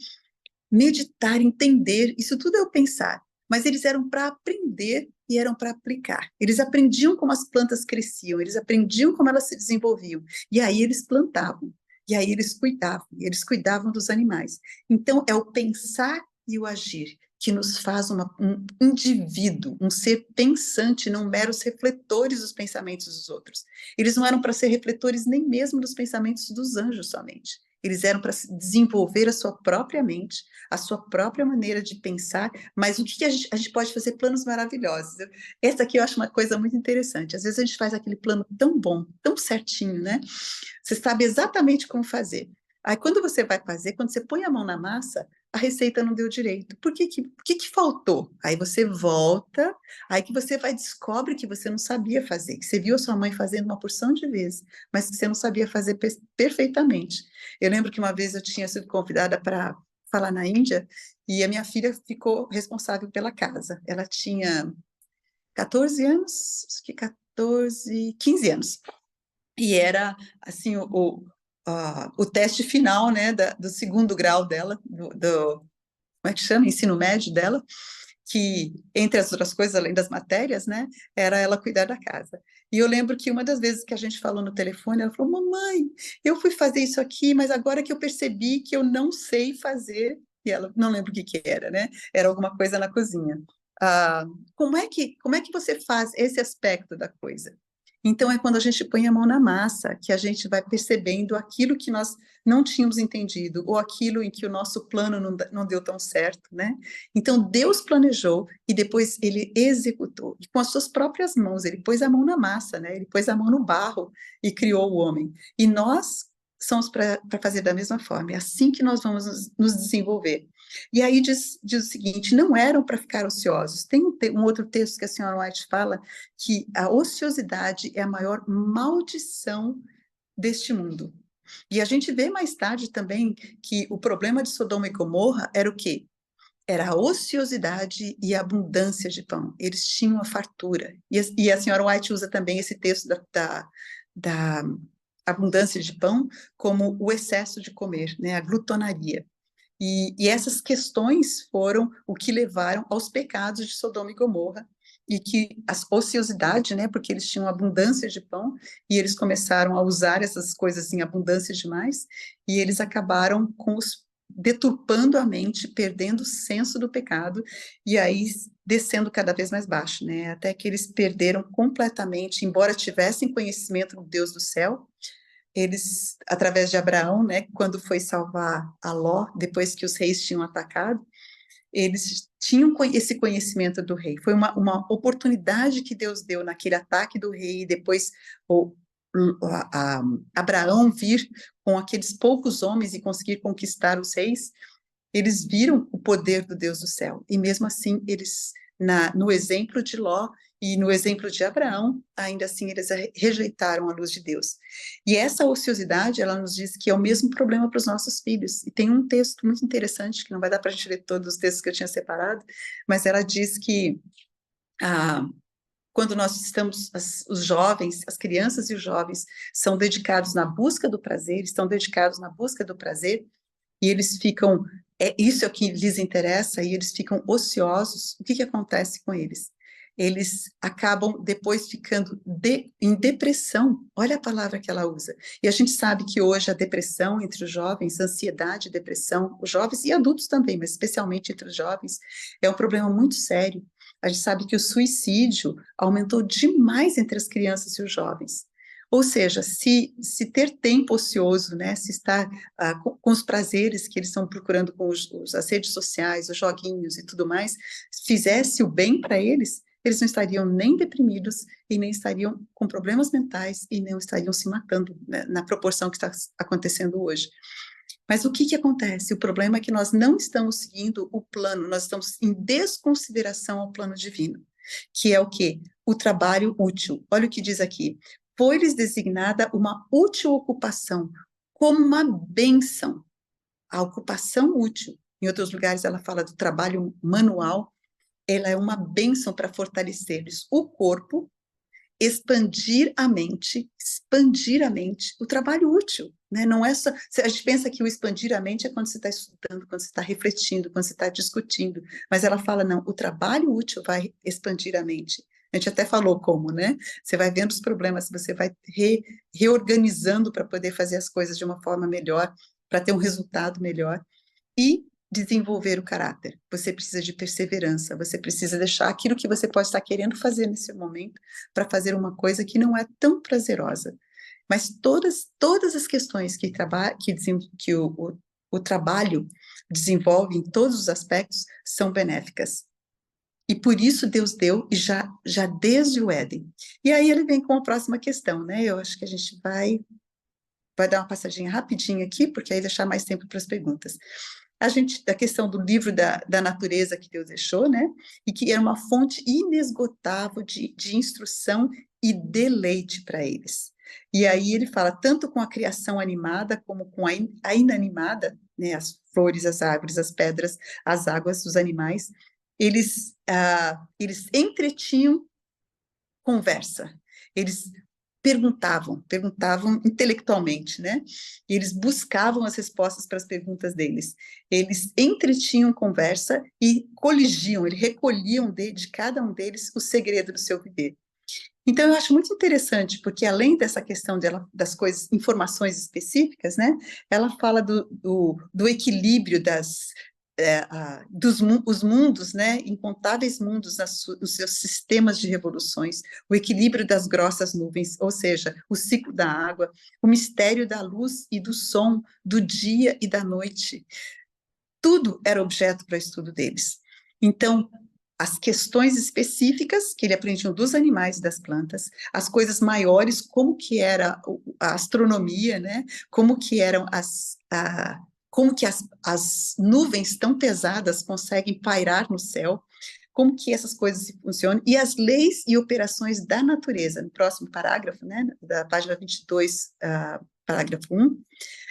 Meditar, entender, isso tudo é o pensar. Mas eles eram para aprender e eram para aplicar. Eles aprendiam como as plantas cresciam, eles aprendiam como elas se desenvolviam. E aí eles plantavam, e aí e eles cuidavam dos animais. Então, é o pensar e o agir que nos faz um indivíduo, um ser pensante, não meros refletores dos pensamentos dos outros. Eles não eram para ser refletores nem mesmo dos pensamentos dos anjos somente. Eles eram para desenvolver a sua própria mente, a sua própria maneira de pensar, mas o que a gente pode fazer? Planos maravilhosos. Essa aqui eu acho uma coisa muito interessante. Às vezes a gente faz aquele plano tão bom, tão certinho, né? Você sabe exatamente como fazer. Aí quando você vai fazer, quando você põe a mão na massa, a receita não deu direito. Por que faltou? Aí você volta, aí que você vai descobre que você não sabia fazer, que você viu a sua mãe fazendo uma porção de vezes, mas que você não sabia fazer perfeitamente. Eu lembro que uma vez eu tinha sido convidada para falar na Índia e a minha filha ficou responsável pela casa. Ela tinha 14 anos, acho que 14, 15 anos. E era, assim, o teste final, né, do segundo grau dela, como é que chama? Ensino médio dela, que, entre as outras coisas, além das matérias, né, era ela cuidar da casa. E eu lembro que uma das vezes que a gente falou no telefone, ela falou, mamãe, eu fui fazer isso aqui, mas agora que eu percebi que eu não sei fazer, e ela, não lembro o que era, né, era alguma coisa na cozinha. Ah, como é que você faz esse aspecto da coisa? Então, é quando a gente põe a mão na massa que a gente vai percebendo aquilo que nós não tínhamos entendido, ou aquilo em que o nosso plano não deu tão certo, né? Então, Deus planejou e depois ele executou. E com as suas próprias mãos, ele pôs a mão na massa, né? Ele pôs a mão no barro e criou o homem. E nós somos para fazer da mesma forma. É assim que nós vamos nos desenvolver. E aí diz o seguinte, não eram para ficar ociosos. Tem um outro texto que a senhora White fala que a ociosidade é a maior maldição deste mundo. E a gente vê mais tarde também que o problema de Sodoma e Gomorra era o quê? Era a ociosidade e a abundância de pão. Eles tinham a fartura. E a senhora White usa também esse texto da abundância de pão como o excesso de comer, né? A glutonaria. E essas questões foram o que levaram aos pecados de Sodoma e Gomorra, e que a ociosidade, né, porque eles tinham abundância de pão, e eles começaram a usar essas coisas em abundância demais, e eles acabaram deturpando a mente, perdendo o senso do pecado, e aí descendo cada vez mais baixo, né, até que eles perderam completamente, embora tivessem conhecimento do Deus do céu, eles, através de Abraão, né, quando foi salvar a Ló, depois que os reis tinham atacado, eles tinham esse conhecimento do rei. Foi uma oportunidade que Deus deu naquele ataque do rei, e depois Abraão vir com aqueles poucos homens e conseguir conquistar os reis. Eles viram o poder do Deus do céu, e mesmo assim, eles, no exemplo de Ló, e no exemplo de Abraão, ainda assim eles rejeitaram a luz de Deus. E essa ociosidade, ela nos diz que é o mesmo problema para os nossos filhos. E tem um texto muito interessante, que não vai dar para a gente ler todos os textos que eu tinha separado, mas ela diz que quando nós estamos, os jovens, as crianças e os jovens são dedicados na busca do prazer, estão dedicados na busca do prazer, e eles ficam, isso é o que lhes interessa, e eles ficam ociosos, o que acontece com eles? Eles acabam depois ficando em depressão, olha a palavra que ela usa, e a gente sabe que hoje a depressão entre os jovens, ansiedade, depressão, os jovens e adultos também, mas especialmente entre os jovens, é um problema muito sério. A gente sabe que o suicídio aumentou demais entre as crianças e os jovens. Ou seja, se ter tempo ocioso, né, se estar com os prazeres que eles estão procurando com as redes sociais, os joguinhos e tudo mais, fizesse o bem para eles, eles não estariam nem deprimidos e nem estariam com problemas mentais e não estariam se matando, né, na proporção que está acontecendo hoje. Mas o que acontece? O problema é que nós não estamos seguindo o plano, nós estamos em desconsideração ao plano divino, que é o quê? O trabalho útil. Olha o que diz aqui. Foi-lhes designada uma útil ocupação, como uma bênção. A ocupação útil. Em outros lugares ela fala do trabalho manual, ela é uma bênção para fortalecer-lhes o corpo, expandir a mente, o trabalho útil, né? Não é só, a gente pensa que o expandir a mente é quando você está estudando, quando você está refletindo, quando você está discutindo, mas ela fala, não, o trabalho útil vai expandir a mente. A gente até falou como, né? Você vai vendo os problemas, você vai reorganizando para poder fazer as coisas de uma forma melhor, para ter um resultado melhor, e desenvolver o caráter. Você precisa de perseverança, você precisa deixar aquilo que você pode estar querendo fazer nesse momento para fazer uma coisa que não é tão prazerosa. Mas todas as questões que o trabalho desenvolve em todos os aspectos são benéficas. E por isso Deus deu, já desde o Éden. E aí ele vem com a próxima questão, né? Eu acho que a gente vai dar uma passadinha rapidinho aqui, porque aí deixar mais tempo para as perguntas. Da questão do livro da natureza que Deus deixou, né? E que era uma fonte inesgotável de instrução e deleite para eles. E aí ele fala tanto com a criação animada como com a inanimada, né? As flores, as árvores, as pedras, as águas, os animais. Eles entretinham conversa. Eles perguntavam intelectualmente, né? E eles buscavam as respostas para as perguntas deles. Eles entretinham conversa e coligiam, eles recolhiam de cada um deles o segredo do seu viver. Então, eu acho muito interessante, porque além dessa questão das coisas, informações específicas, né? Ela fala do equilíbrio os mundos, né, incontáveis mundos nos seus sistemas de revoluções, o equilíbrio das grossas nuvens, ou seja, o ciclo da água, o mistério da luz e do som, do dia e da noite. Tudo era objeto para o estudo deles. Então, as questões específicas que ele aprendiam dos animais e das plantas, as coisas maiores, como que era a astronomia, né? Como que eram como que as nuvens tão pesadas conseguem pairar no céu, como que essas coisas funcionam, e as leis e operações da natureza. No próximo parágrafo, né, da página 22, parágrafo 1,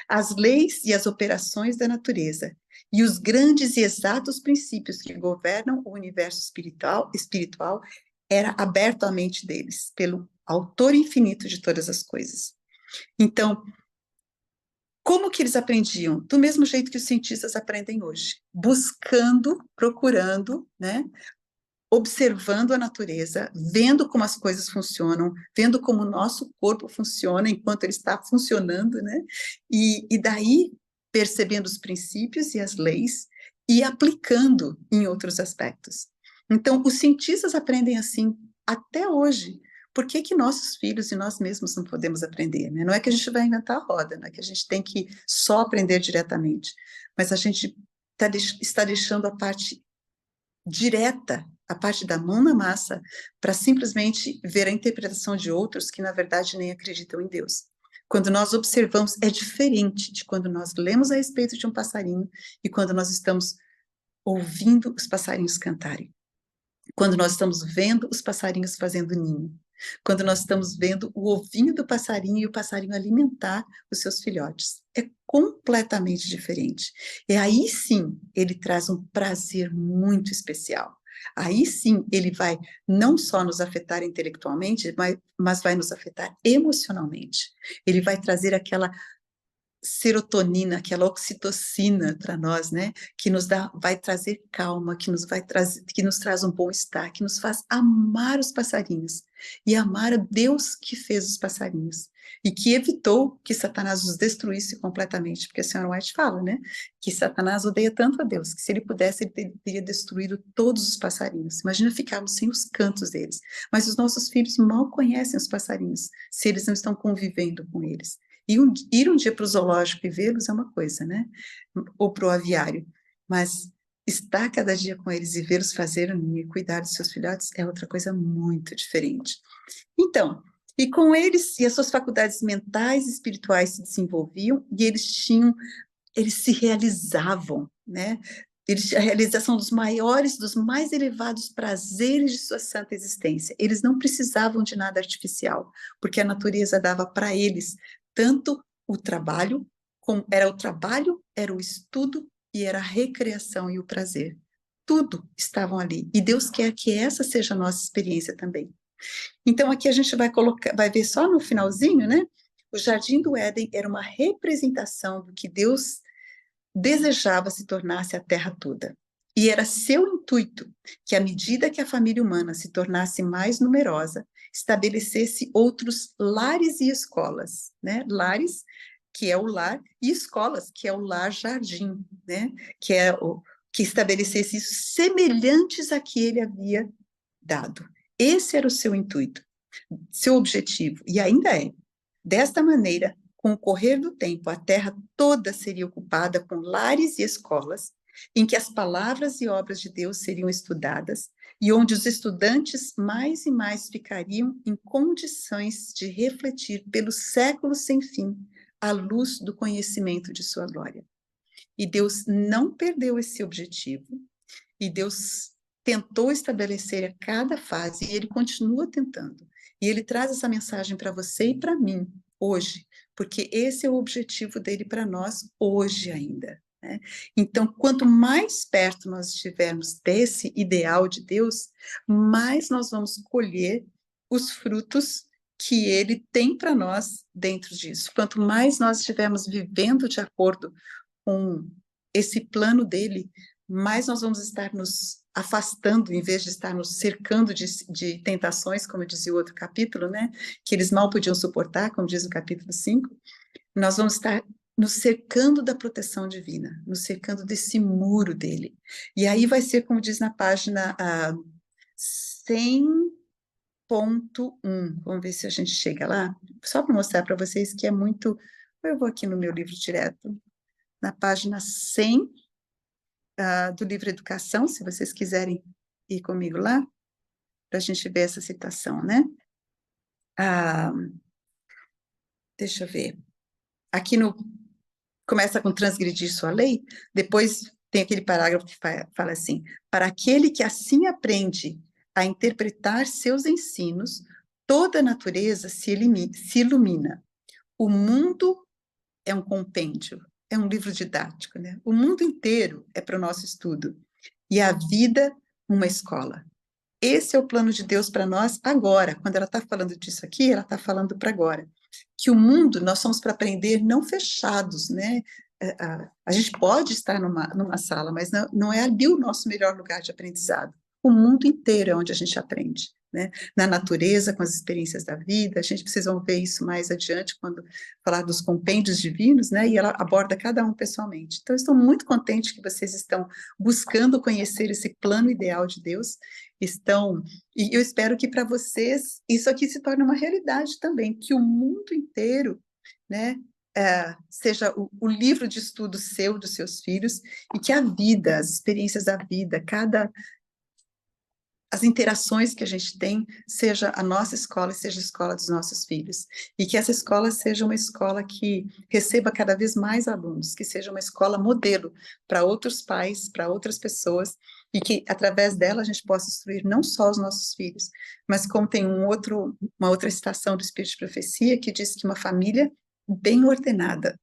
as leis e as operações da natureza, e os grandes e exatos princípios que governam o universo espiritual era aberto à mente deles, pelo autor infinito de todas as coisas. Então, como que eles aprendiam? Do mesmo jeito que os cientistas aprendem hoje, buscando, procurando, né? Observando a natureza, vendo como as coisas funcionam, vendo como o nosso corpo funciona enquanto ele está funcionando, né? E daí percebendo os princípios e as leis e aplicando em outros aspectos. Então, os cientistas aprendem assim até hoje. Por que nossos filhos e nós mesmos não podemos aprender, né? Não é que a gente vai inventar a roda, não é que a gente tem que só aprender diretamente, mas a gente está deixando a parte direta, a parte da mão na massa, para simplesmente ver a interpretação de outros que, na verdade, nem acreditam em Deus. Quando nós observamos, é diferente de quando nós lemos a respeito de um passarinho e quando nós estamos ouvindo os passarinhos cantarem. Quando nós estamos vendo os passarinhos fazendo ninho. Quando nós estamos vendo o ovinho do passarinho e o passarinho alimentar os seus filhotes. É completamente diferente. E aí sim, ele traz um prazer muito especial. Aí sim, ele vai não só nos afetar intelectualmente, mas vai nos afetar emocionalmente. Ele vai trazer aquela serotonina, aquela oxitocina para nós, né? Que vai trazer calma, que nos traz um bom-estar, que nos faz amar os passarinhos e amar a Deus que fez os passarinhos e que evitou que Satanás os destruísse completamente, porque a senhora White fala, né? Que Satanás odeia tanto a Deus, que se ele pudesse, ele teria destruído todos os passarinhos. Imagina ficarmos sem os cantos deles. Mas os nossos filhos mal conhecem os passarinhos, se eles não estão convivendo com eles. E ir um dia para o zoológico e vê-los é uma coisa, né? Ou para o aviário. Mas estar cada dia com eles e vê-los fazer o ninho e cuidar dos seus filhotes é outra coisa muito diferente. Então, e com eles, e as suas faculdades mentais e espirituais se desenvolviam, e eles tinham eles se realizavam, né? A realização dos maiores, dos mais elevados prazeres de sua santa existência. Eles não precisavam de nada artificial, porque a natureza dava para eles tanto o trabalho, era o estudo e era a recreação e o prazer. Tudo estavam ali. E Deus quer que essa seja a nossa experiência também. Então aqui a gente vai ver só no finalzinho, né? O Jardim do Éden era uma representação do que Deus desejava se tornasse a terra toda. E era seu intuito que, à medida que a família humana se tornasse mais numerosa, estabelecesse outros lares e escolas, né? Lares, que é o lar, e escolas, que é o lar-jardim, né? Que estabelecesse isso semelhantes a que ele havia dado. Esse era o seu intuito, seu objetivo, e ainda é. Desta maneira, com o correr do tempo, a terra toda seria ocupada com lares e escolas, em que as palavras e obras de Deus seriam estudadas, e onde os estudantes mais e mais ficariam em condições de refletir pelos séculos sem fim a luz do conhecimento de sua glória. E Deus não perdeu esse objetivo, e Deus tentou estabelecer a cada fase, e Ele continua tentando. E Ele traz essa mensagem para você e para mim, hoje, porque esse é o objetivo dele para nós hoje ainda, né? Então, quanto mais perto nós estivermos desse ideal de Deus, mais nós vamos colher os frutos que ele tem para nós dentro disso. Quanto mais nós estivermos vivendo de acordo com esse plano dele, mais nós vamos estar nos afastando, em vez de estar nos cercando de tentações, como dizia o outro capítulo, né? Que eles mal podiam suportar, como diz o capítulo 5, nós vamos estar nos cercando da proteção divina, nos cercando desse muro dele. E aí vai ser, como diz na página 100.1, vamos ver se a gente chega lá, só para mostrar para vocês que é muito... Eu vou aqui no meu livro direto, na página 100, do livro Educação, se vocês quiserem ir comigo lá, para a gente ver essa citação, né? Deixa eu ver. Aqui começa com transgredir sua lei, depois tem aquele parágrafo que fala assim: para aquele que assim aprende a interpretar seus ensinos, toda a natureza se ilumina. O mundo é um compêndio, é um livro didático, né? O mundo inteiro é para o nosso estudo. E a vida, uma escola. Esse é o plano de Deus para nós agora. Quando ela está falando disso aqui, ela está falando para agora. Que o mundo, nós somos para aprender não fechados, né? A gente pode estar numa sala, mas não é ali o nosso melhor lugar de aprendizado. O mundo inteiro é onde a gente aprende, né? Na natureza, com as experiências da vida. A gente precisa ver isso mais adiante, quando falar dos compêndios divinos, né? E ela aborda cada um pessoalmente. Então, eu estou muito contente que vocês estão buscando conhecer esse plano ideal de Deus, e eu espero que para vocês isso aqui se torne uma realidade também, que o mundo inteiro, né, seja o livro de estudo seu, dos seus filhos, e que a vida, as experiências da vida, as interações que a gente tem, seja a nossa escola, seja a escola dos nossos filhos. E que essa escola seja uma escola que receba cada vez mais alunos, que seja uma escola modelo para outros pais, para outras pessoas, e que, através dela, a gente possa instruir não só os nossos filhos, mas como tem uma outra citação do Espírito de Profecia, que diz que uma família bem ordenada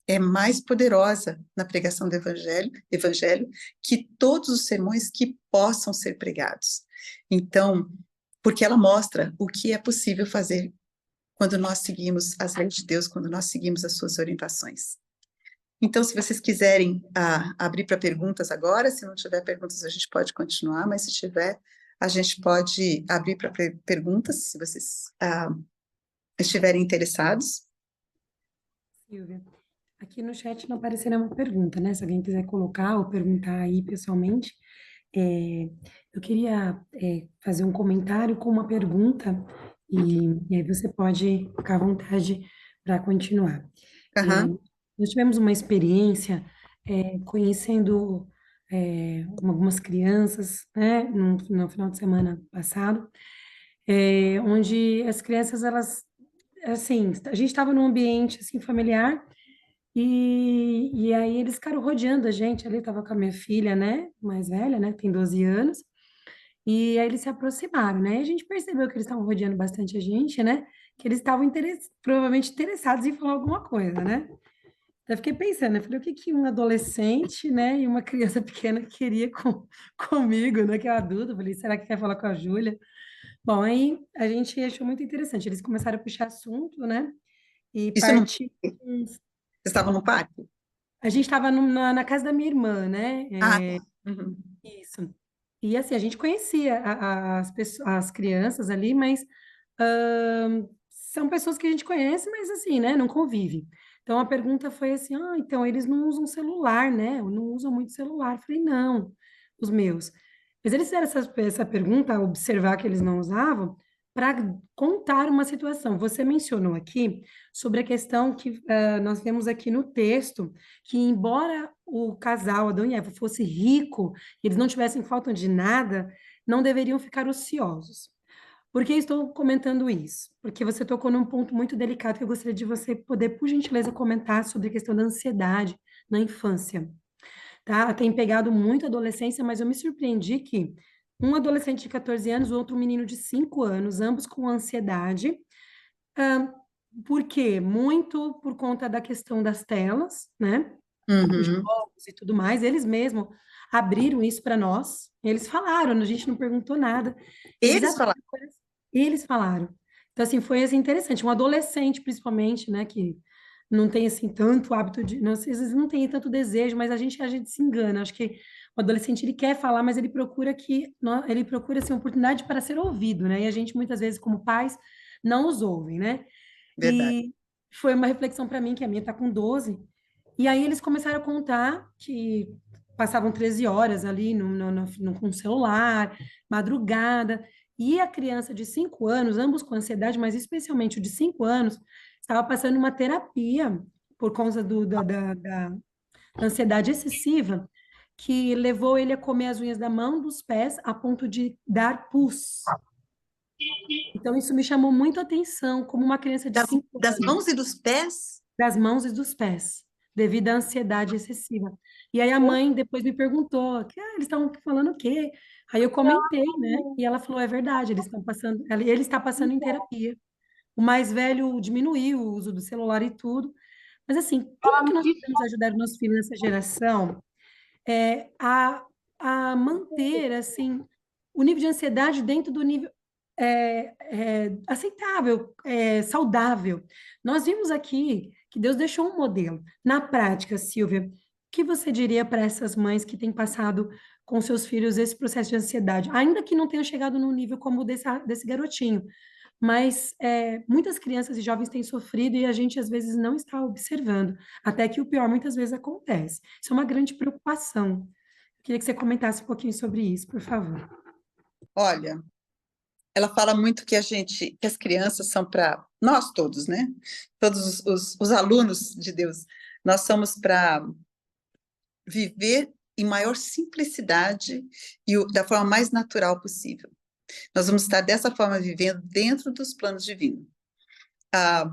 é mais poderosa na pregação do evangelho que todos os sermões que possam ser pregados. Então, porque ela mostra o que é possível fazer quando nós seguimos as leis de Deus, quando nós seguimos as suas orientações. Então, se vocês quiserem abrir para perguntas agora, se não tiver perguntas, a gente pode continuar, mas se tiver, a gente pode abrir para perguntas, se vocês estiverem interessados. Silvia, aqui no chat não aparecerá uma pergunta, né? Se alguém quiser colocar ou perguntar aí pessoalmente, eu queria fazer um comentário com uma pergunta, e aí você pode ficar à vontade para continuar. Uhum. Nós tivemos uma experiência conhecendo algumas crianças, né, no final de semana passado, onde as crianças, elas, assim, a gente estava num ambiente, assim, familiar, E aí eles ficaram rodeando a gente ali, tava com a minha filha, né, mais velha, né, tem 12 anos, e aí eles se aproximaram, né, e a gente percebeu que eles estavam rodeando bastante a gente, né, que eles estavam provavelmente interessados em falar alguma coisa, né. Eu fiquei pensando, eu falei, o que que um adolescente, né, e uma criança pequena queria comigo, né, que é um adulto, eu falei, será que quer falar com a Júlia? Bom, aí a gente achou muito interessante, eles começaram a puxar assunto, né, e Isso não... partir. Vocês estavam no parque? A gente estava na casa da minha irmã, né? Ah, tá. Uhum. Isso. E assim, a gente conhecia as crianças ali, mas são pessoas que a gente conhece, mas assim, né? Não convive. Então a pergunta foi assim: ah, então eles não usam celular, né? Não usam muito celular. Eu falei, não, os meus. Mas eles fizeram essa pergunta, observar que eles não usavam, para contar uma situação. Você mencionou aqui sobre a questão que nós temos aqui no texto, que embora o casal, Adão e Eva, fosse rico, e eles não tivessem falta de nada, não deveriam ficar ociosos. Por que estou comentando isso? Porque você tocou num ponto muito delicado que eu gostaria de você poder, por gentileza, comentar sobre a questão da ansiedade na infância, tá? Tem pegado muito a adolescência, mas eu me surpreendi que um adolescente de 14 anos, o outro menino de 5 anos, ambos com ansiedade. Ah, por quê? Muito por conta da questão das telas, né? Uhum. Jogos e tudo mais, eles mesmos abriram isso para nós. Eles falaram, a gente não perguntou nada. Eles Eles falaram. abriram, eles falaram. Então, assim, foi assim, interessante. Um adolescente, principalmente, né, que não tem, assim, tanto hábito de... Não, às vezes não tem tanto desejo, mas a gente se engana. Acho que o adolescente, ele quer falar, mas ele procura ele procura, assim, oportunidade para ser ouvido, né? E a gente, muitas vezes, como pais, não os ouvem, né? Verdade. E foi uma reflexão para mim, que a minha está com 12, e aí eles começaram a contar que passavam 13 horas ali com o celular, madrugada, e a criança de 5 anos, ambos com ansiedade, mas especialmente o de 5 anos, estava passando uma terapia por causa da ansiedade excessiva, que levou ele a comer as unhas da mão, dos pés, a ponto de dar pus. Então, isso me chamou muito a atenção, como uma criança de Das, 5 das anos mãos e dos pés? das mãos e dos pés, devido à ansiedade excessiva. E aí a mãe depois me perguntou, eles estavam falando o quê? Aí eu comentei, né? E ela falou, é verdade, eles estão passando, ele está passando em terapia. O mais velho diminuiu o uso do celular e tudo. Mas assim, como que nós podemos ajudar os nossos filhos nessa geração é, a, a manter assim o nível de ansiedade dentro do nível aceitável, saudável. Nós vimos aqui que Deus deixou um modelo. Na prática, Silvia, o que você diria para essas mães que têm passado com seus filhos esse processo de ansiedade, ainda que não tenham chegado no nível como desse garotinho? Mas muitas crianças e jovens têm sofrido e a gente às vezes não está observando, até que o pior muitas vezes acontece. Isso é uma grande preocupação. Queria que você comentasse um pouquinho sobre isso, por favor. Olha, ela fala muito que que as crianças são para nós todos, né? Todos os alunos de Deus, nós somos para viver em maior simplicidade e da forma mais natural possível. Nós vamos estar dessa forma vivendo dentro dos planos divinos. Ah,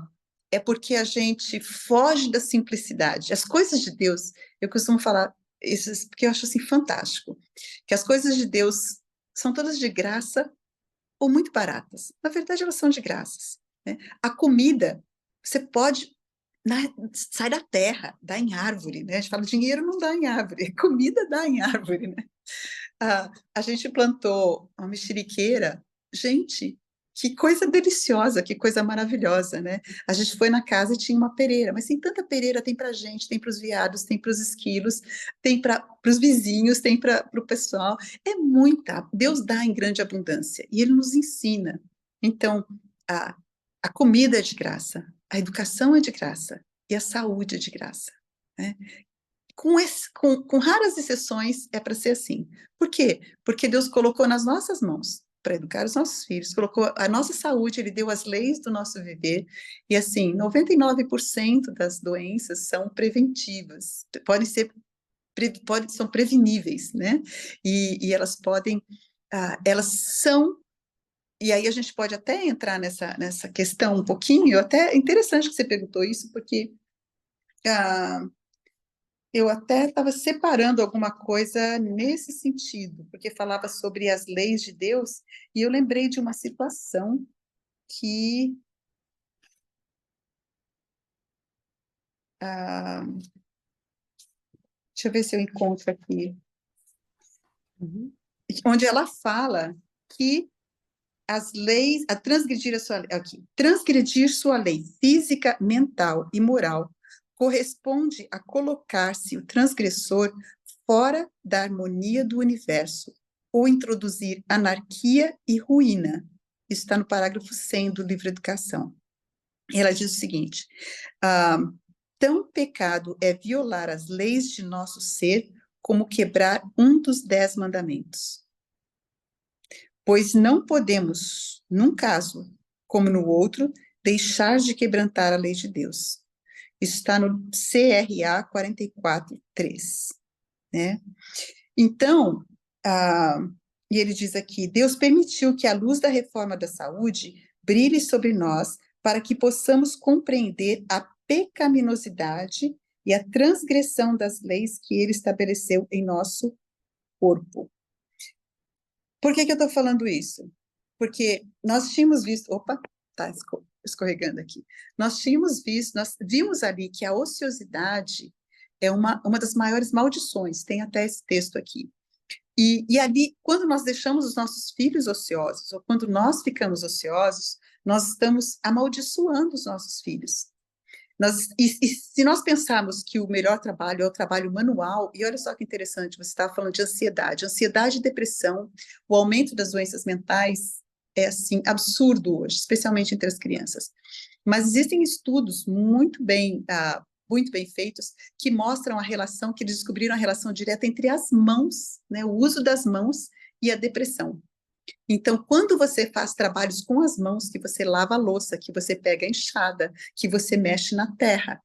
é porque a gente foge da simplicidade. As coisas de Deus, eu costumo falar isso porque eu acho assim fantástico, que as coisas de Deus são todas de graça ou muito baratas. Na verdade, elas são de graças, né? A comida, você pode sai da terra, dá em árvore, né? A gente fala dinheiro não dá em árvore, comida dá em árvore, né? A gente plantou uma mexeriqueira, gente, que coisa deliciosa, que coisa maravilhosa, né? A gente foi na casa e tinha uma pereira, mas tem tanta pereira, tem para gente, tem para os veados, tem para os esquilos, tem para os vizinhos, tem para o pessoal. É muita. Deus dá em grande abundância e Ele nos ensina. Então, a, a comida é de graça, a educação é de graça e a saúde é de graça, né? Com raras exceções, é para ser assim. Por quê? Porque Deus colocou nas nossas mãos para educar os nossos filhos, colocou a nossa saúde, Ele deu as leis do nosso viver, e assim, 99% das doenças são preventivas, são preveníveis, né? E elas podem, elas são, e aí a gente pode até entrar nessa questão um pouquinho, até é interessante que você perguntou isso, porque ah, eu até estava separando alguma coisa nesse sentido, porque falava sobre as leis de Deus, e eu lembrei de uma situação que ah, deixa eu ver se eu encontro aqui, Uhum. onde ela fala que as leis, a transgredir a sua aqui, transgredir sua lei física, mental e moral corresponde a colocar-se o transgressor fora da harmonia do universo ou introduzir anarquia e ruína. Isso está no parágrafo 100 do livro Educação. E ela diz o seguinte: ah, tão pecado é violar as leis de nosso ser como quebrar um dos 10 mandamentos. Pois não podemos, num caso como no outro, deixar de quebrantar a lei de Deus. Isso está no CRA 44.3, né? Então, e ele diz aqui, Deus permitiu que a luz da reforma da saúde brilhe sobre nós para que possamos compreender a pecaminosidade e a transgressão das leis que ele estabeleceu em nosso corpo. Por que eu estou falando isso? Porque nós tínhamos visto, opa, tá escorregando aqui. Nós vimos ali que a ociosidade é uma das maiores maldições, tem até esse texto aqui. E ali, quando nós deixamos os nossos filhos ociosos, ou quando nós ficamos ociosos, nós estamos amaldiçoando os nossos filhos. E se nós pensarmos que o melhor trabalho é o trabalho manual, e olha só que interessante, você estava falando de ansiedade e depressão, o aumento das doenças mentais é, assim, absurdo hoje, especialmente entre as crianças. Mas existem estudos muito bem feitos, que mostram a relação, que eles descobriram a relação direta entre as mãos, né, o uso das mãos e a depressão. Então, quando você faz trabalhos com as mãos, que você lava a louça, que você pega a enxada, que você mexe na terra,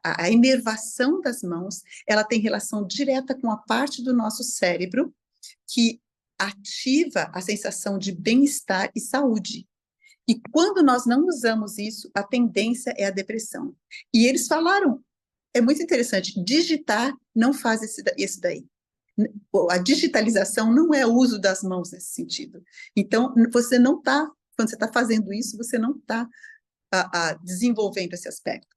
a inervação das mãos, ela tem relação direta com a parte do nosso cérebro que ativa a sensação de bem-estar e saúde. E quando nós não usamos isso, a tendência é a depressão. E eles falaram, é muito interessante, digitar não faz isso daí. A digitalização não é o uso das mãos nesse sentido. Então, você não está, quando você está fazendo isso, você não está desenvolvendo esse aspecto.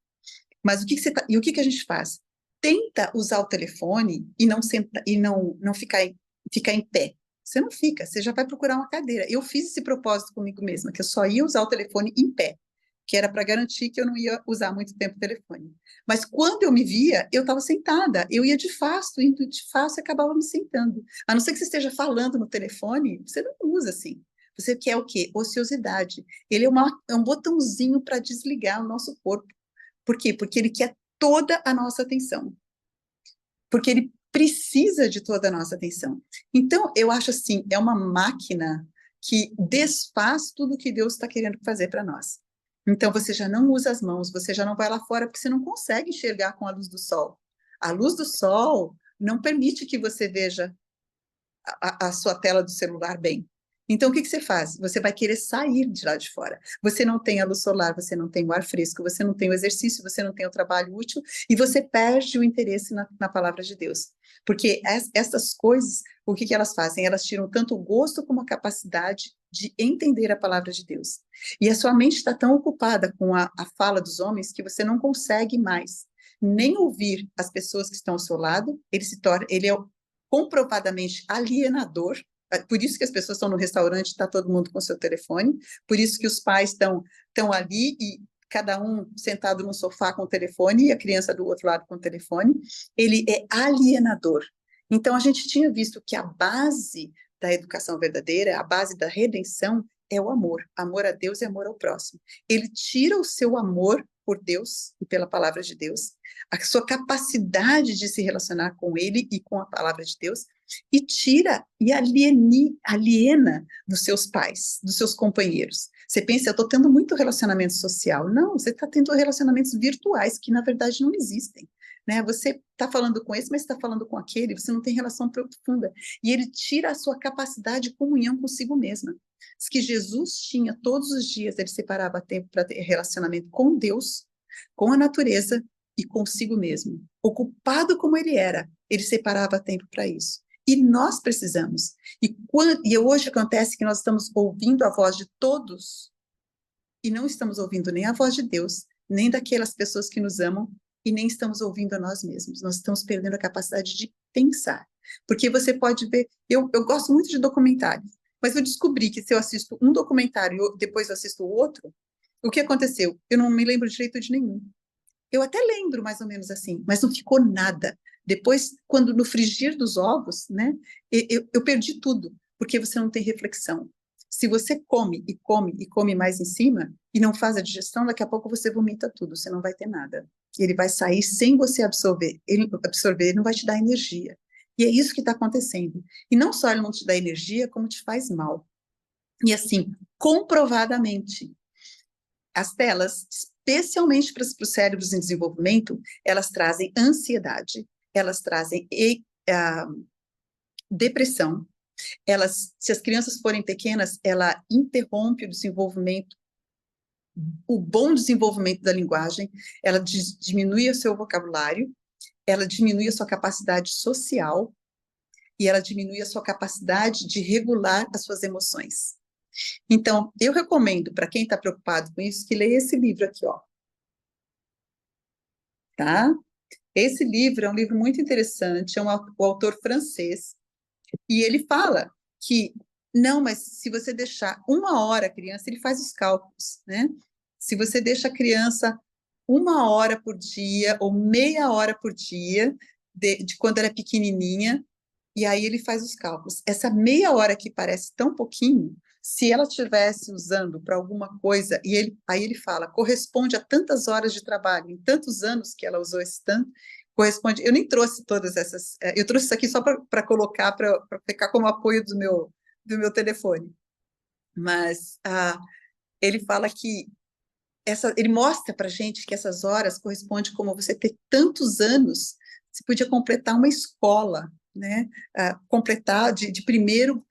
Mas o que a gente faz? Tenta usar o telefone e não ficar em pé. Você não fica, você já vai procurar uma cadeira. Eu fiz esse propósito comigo mesma, que eu só ia usar o telefone em pé, que era para garantir que eu não ia usar muito tempo o telefone. Mas quando eu me via, eu estava sentada, eu ia de fato, indo de fato e acabava me sentando. A não ser que você esteja falando no telefone, você não usa assim. Você quer o quê? Ociosidade. Ele é um botãozinho para desligar o nosso corpo. Por quê? Porque ele quer toda a nossa atenção. Porque ele precisa de toda a nossa atenção. Então, eu acho assim, é uma máquina que desfaz tudo o que Deus está querendo fazer para nós. Então, você já não usa as mãos, você já não vai lá fora, porque você não consegue enxergar com a luz do sol. A luz do sol não permite que você veja a sua tela do celular bem. Então, o que você faz? Você vai querer sair de lá de fora. Você não tem a luz solar, você não tem o ar fresco, você não tem o exercício, você não tem o trabalho útil, e você perde o interesse na palavra de Deus. Porque essas coisas, o que elas fazem? Elas tiram tanto o gosto como a capacidade de entender a palavra de Deus. E a sua mente está tão ocupada com a fala dos homens que você não consegue mais nem ouvir as pessoas que estão ao seu lado. Ele é comprovadamente alienador. Por isso que as pessoas estão no restaurante, está todo mundo com seu telefone, por isso que os pais estão ali e cada um sentado no sofá com o telefone e a criança do outro lado com o telefone. Ele é alienador. Então, a gente tinha visto que a base da educação verdadeira, a base da redenção, é o amor a Deus e amor ao próximo. Ele tira o seu amor por Deus e pela palavra de Deus, a sua capacidade de se relacionar com Ele e com a palavra de Deus, e tira e aliena dos seus pais, dos seus companheiros. Você pensa, eu estou tendo muito relacionamento social. Não, você está tendo relacionamentos virtuais que, na verdade, não existem. Né? Você está falando com esse, mas está falando com aquele, você não tem relação profunda. E ele tira a sua capacidade de comunhão consigo mesma. Diz que Jesus tinha todos os dias, ele separava tempo para ter relacionamento com Deus, com a natureza e consigo mesmo. Ocupado como ele era, ele separava tempo para isso. E nós precisamos. E hoje acontece que nós estamos ouvindo a voz de todos e não estamos ouvindo nem a voz de Deus, nem daquelas pessoas que nos amam, e nem estamos ouvindo a nós mesmos. Nós estamos perdendo a capacidade de pensar. Porque você pode ver... Eu gosto muito de documentários, mas eu descobri que se eu assisto um documentário e depois eu assisto o outro, o que aconteceu? Eu não me lembro direito de nenhum. Eu até lembro mais ou menos assim, mas não ficou nada. Depois, quando no frigir dos ovos, né, eu perdi tudo, porque você não tem reflexão. Se você come e come e come mais em cima e não faz a digestão, daqui a pouco você vomita tudo, você não vai ter nada. Ele vai sair sem você absorver. Ele não vai te dar energia. E é isso que está acontecendo. E não só ele não te dá energia, como te faz mal. E assim, comprovadamente, as telas, especialmente para os cérebros em desenvolvimento, elas trazem ansiedade, elas trazem depressão. Se as crianças forem pequenas, ela interrompe o desenvolvimento, o bom desenvolvimento da linguagem, ela diminui o seu vocabulário, ela diminui a sua capacidade social e ela diminui a sua capacidade de regular as suas emoções. Então, eu recomendo para quem está preocupado com isso que leia esse livro aqui, ó. Tá? Esse livro é um livro muito interessante, o autor francês, e ele fala que, não, mas se você deixar 1 hora a criança, ele faz os cálculos, né? Se você deixa a criança 1 hora por dia ou meia hora por dia, de quando ela é pequenininha, e aí ele faz os cálculos. Essa meia hora que parece tão pouquinho, se ela estivesse usando para alguma coisa, aí ele fala, corresponde a tantas horas de trabalho, em tantos anos que ela usou esse tanto, corresponde... Eu nem trouxe todas essas... Eu trouxe isso aqui só para colocar, para ficar como apoio do meu telefone. Mas ele fala que... ele mostra para a gente que essas horas correspondem como você ter tantos anos, você podia completar uma escola, né? Completar de primeiro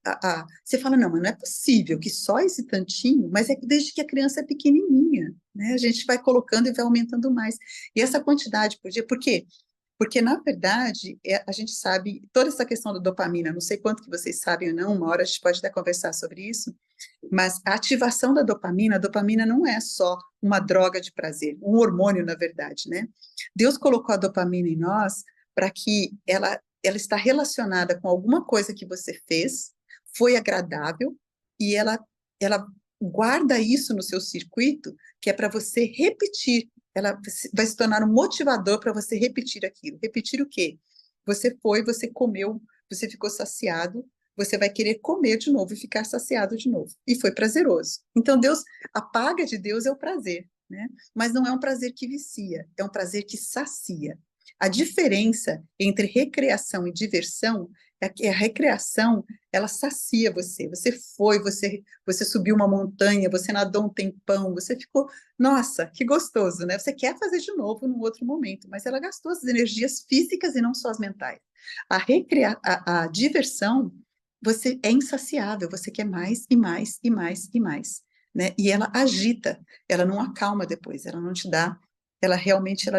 você fala, não, mas não é possível que só esse tantinho, mas é desde que a criança é pequenininha, né? A gente vai colocando e vai aumentando mais. E essa quantidade por dia, por quê? Porque, na verdade, a gente sabe, toda essa questão da dopamina, não sei quanto que vocês sabem ou não, uma hora a gente pode até conversar sobre isso, mas a ativação da dopamina, a dopamina não é só uma droga de prazer, um hormônio, na verdade, né? Deus colocou a dopamina em nós para que ela está relacionada com alguma coisa que você fez, foi agradável, e ela guarda isso no seu circuito, que é para você repetir. Ela vai se tornar um motivador para você repetir aquilo. Repetir o quê? Você comeu, você ficou saciado, você vai querer comer de novo e ficar saciado de novo. E foi prazeroso. Então, a paga de Deus é o prazer, né? Mas não é um prazer que vicia, é um prazer que sacia. A diferença entre recreação e diversão é que a recreação, ela sacia você. Você subiu uma montanha, você nadou um tempão, você ficou, nossa, que gostoso, né? Você quer fazer de novo num outro momento, mas ela gastou as energias físicas e não só as mentais. A diversão, você é insaciável, você quer mais e mais e mais e mais, né? E ela agita, ela não acalma depois, ela não te dá, ela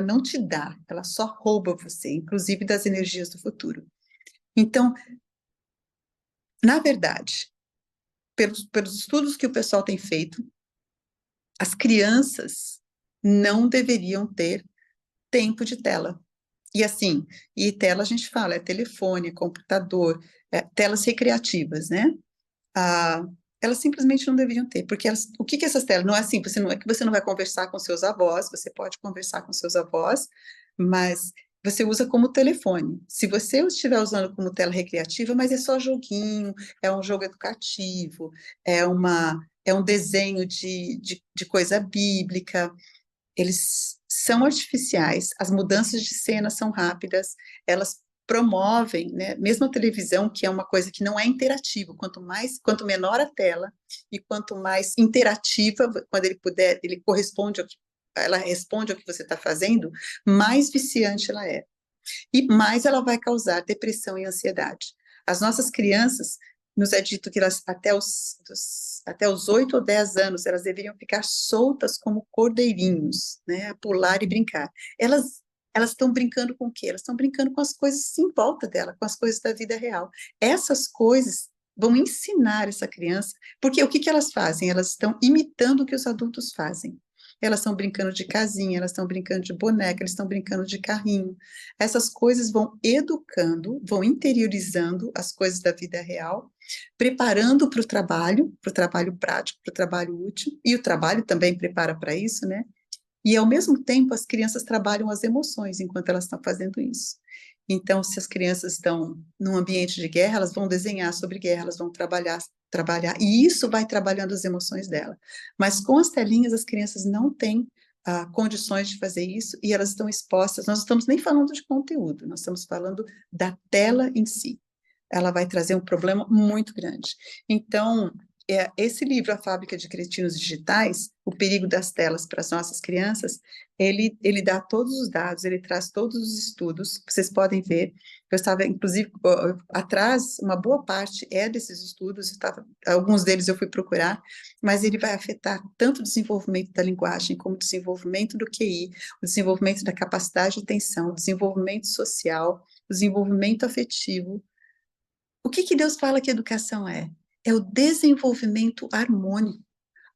não te dá, ela só rouba você, inclusive das energias do futuro. Então, na verdade, pelos estudos que o pessoal tem feito, as crianças não deveriam ter tempo de tela. E assim, e tela a gente fala, é telefone, computador, telas recreativas, né? Elas simplesmente não deveriam ter, porque o que essas telas? Não é assim, não é que você não vai conversar com seus avós, você pode conversar com seus avós, mas você usa como telefone. Se você estiver usando como tela recreativa, mas é só joguinho, é um jogo educativo, é um desenho de coisa bíblica, eles são artificiais, as mudanças de cena são rápidas, elas promovem, né, mesmo a televisão, que é uma coisa que não é interativa, quanto menor a tela e quanto mais interativa, quando ela responde ao que você está fazendo, mais viciante ela é. E mais ela vai causar depressão e ansiedade. As nossas crianças, nos é dito que elas, até até os 8 ou 10 anos, elas deveriam ficar soltas como cordeirinhos, né, a pular e brincar. Elas estão brincando com o quê? Elas estão brincando com as coisas em volta dela, com as coisas da vida real. Essas coisas vão ensinar essa criança, porque o que que elas fazem? Elas estão imitando o que os adultos fazem. Elas estão brincando de casinha, elas estão brincando de boneca, elas estão brincando de carrinho. Essas coisas vão educando, vão interiorizando as coisas da vida real, preparando para o trabalho prático, para o trabalho útil, e o trabalho também prepara para isso, né? E, ao mesmo tempo, as crianças trabalham as emoções enquanto elas estão fazendo isso. Então, se as crianças estão num ambiente de guerra, elas vão desenhar sobre guerra, elas vão trabalhar, e isso vai trabalhando as emoções dela. Mas com as telinhas, as crianças não têm condições de fazer isso e elas estão expostas. Nós não estamos nem falando de conteúdo, nós estamos falando da tela em si. Ela vai trazer um problema muito grande. Então, esse livro, A Fábrica de Cretinos Digitais, O Perigo das Telas para as Nossas Crianças, ele dá todos os dados, ele traz todos os estudos, vocês podem ver. Eu estava, inclusive, atrás, uma boa parte é desses estudos, alguns deles eu fui procurar, mas ele vai afetar tanto o desenvolvimento da linguagem, como o desenvolvimento do QI, o desenvolvimento da capacidade de atenção, o desenvolvimento social, o desenvolvimento afetivo. O que Deus fala que educação é? É o desenvolvimento harmônico.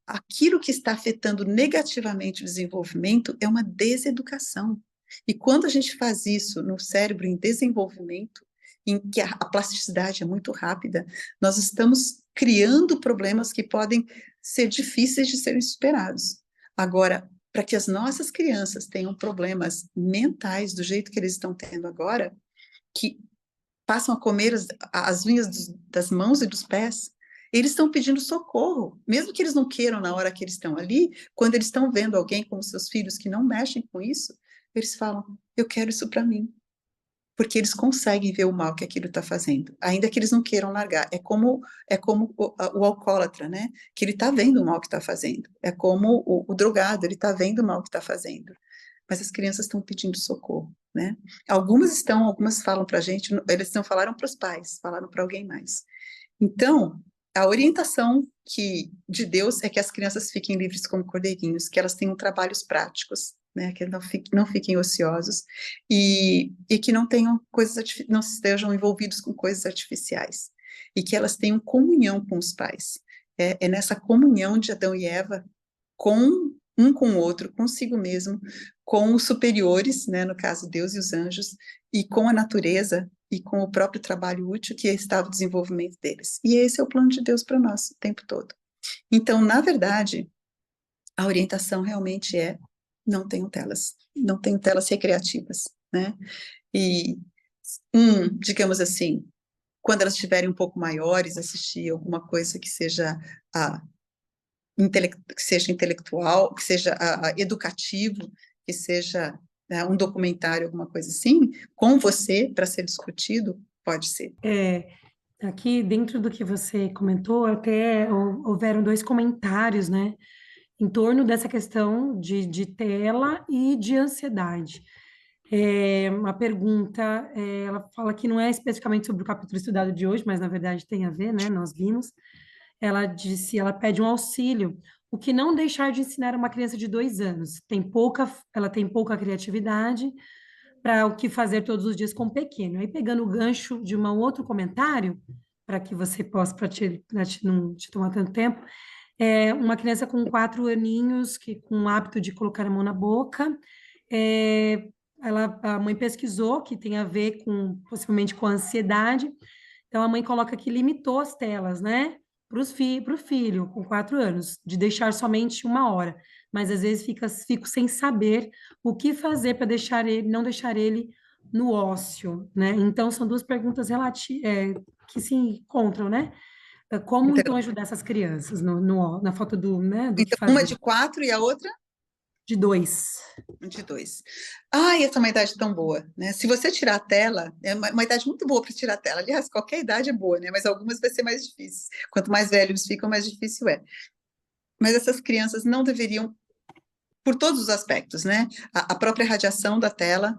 Aquilo que está afetando negativamente o desenvolvimento é uma deseducação. E quando a gente faz isso no cérebro em desenvolvimento, em que a plasticidade é muito rápida, nós estamos criando problemas que podem ser difíceis de serem superados. Agora, para que as nossas crianças tenham problemas mentais do jeito que eles estão tendo agora, que passam a comer as unhas das mãos e dos pés, eles estão pedindo socorro, mesmo que eles não queiram na hora que eles estão ali, quando eles estão vendo alguém como seus filhos que não mexem com isso, eles falam, eu quero isso para mim, porque eles conseguem ver o mal que aquilo está fazendo, ainda que eles não queiram largar. É como o alcoólatra, né? Que ele está vendo o mal que está fazendo. É como o drogado, ele está vendo o mal que está fazendo. Mas as crianças estão pedindo socorro, né? Algumas falam para a gente, eles não falaram para os pais, falaram para alguém mais. Então, a orientação de Deus é que as crianças fiquem livres como cordeirinhos, que elas tenham trabalhos práticos, né? Que não fiquem ociosos e que não tenham não estejam envolvidos com coisas artificiais e que elas tenham comunhão com os pais. É nessa comunhão de Adão e Eva com o outro, consigo mesmo, com os superiores, né, no caso Deus e os anjos, e com a natureza e com o próprio trabalho útil que estava o desenvolvimento deles. E esse é o plano de Deus para nós o tempo todo. Então, na verdade, a orientação realmente é não tenham telas recreativas, né? E, digamos assim, quando elas estiverem um pouco maiores, assistir alguma coisa que seja intelectual, que seja educativo, que seja um documentário, alguma coisa assim, com você, para ser discutido, pode ser. Aqui dentro do que você comentou, até houveram dois comentários, né, em torno dessa questão de tela e de ansiedade. Uma pergunta, ela fala que não é especificamente sobre o capítulo estudado de hoje, mas na verdade tem a ver, né? Nós vimos. Ela pede um auxílio. O que não deixar de ensinar uma criança de 2 anos? Ela tem pouca criatividade para o que fazer todos os dias com o pequeno. Aí, pegando o gancho de um outro comentário, para que você possa, para não te tomar tanto tempo, uma criança com 4 aninhos, com o hábito de colocar a mão na boca, a mãe pesquisou que tem a ver possivelmente com a ansiedade, então a mãe coloca que limitou as telas, né? Para o filho com 4 anos, de deixar somente 1 hora, mas às vezes fico sem saber o que fazer para não deixar ele no ócio, né? Então são duas perguntas que se encontram, né? Como então ajudar essas crianças na falta do que Então, uma fazer? de 4 e a outra? De 2. De 2. Essa é uma idade tão boa, né? Se você tirar a tela, é uma idade muito boa para tirar a tela. Aliás, qualquer idade é boa, né? Mas algumas vai ser mais difícil. Quanto mais velhos ficam, mais difícil é. Mas essas crianças não deveriam, por todos os aspectos, né? A própria radiação da tela,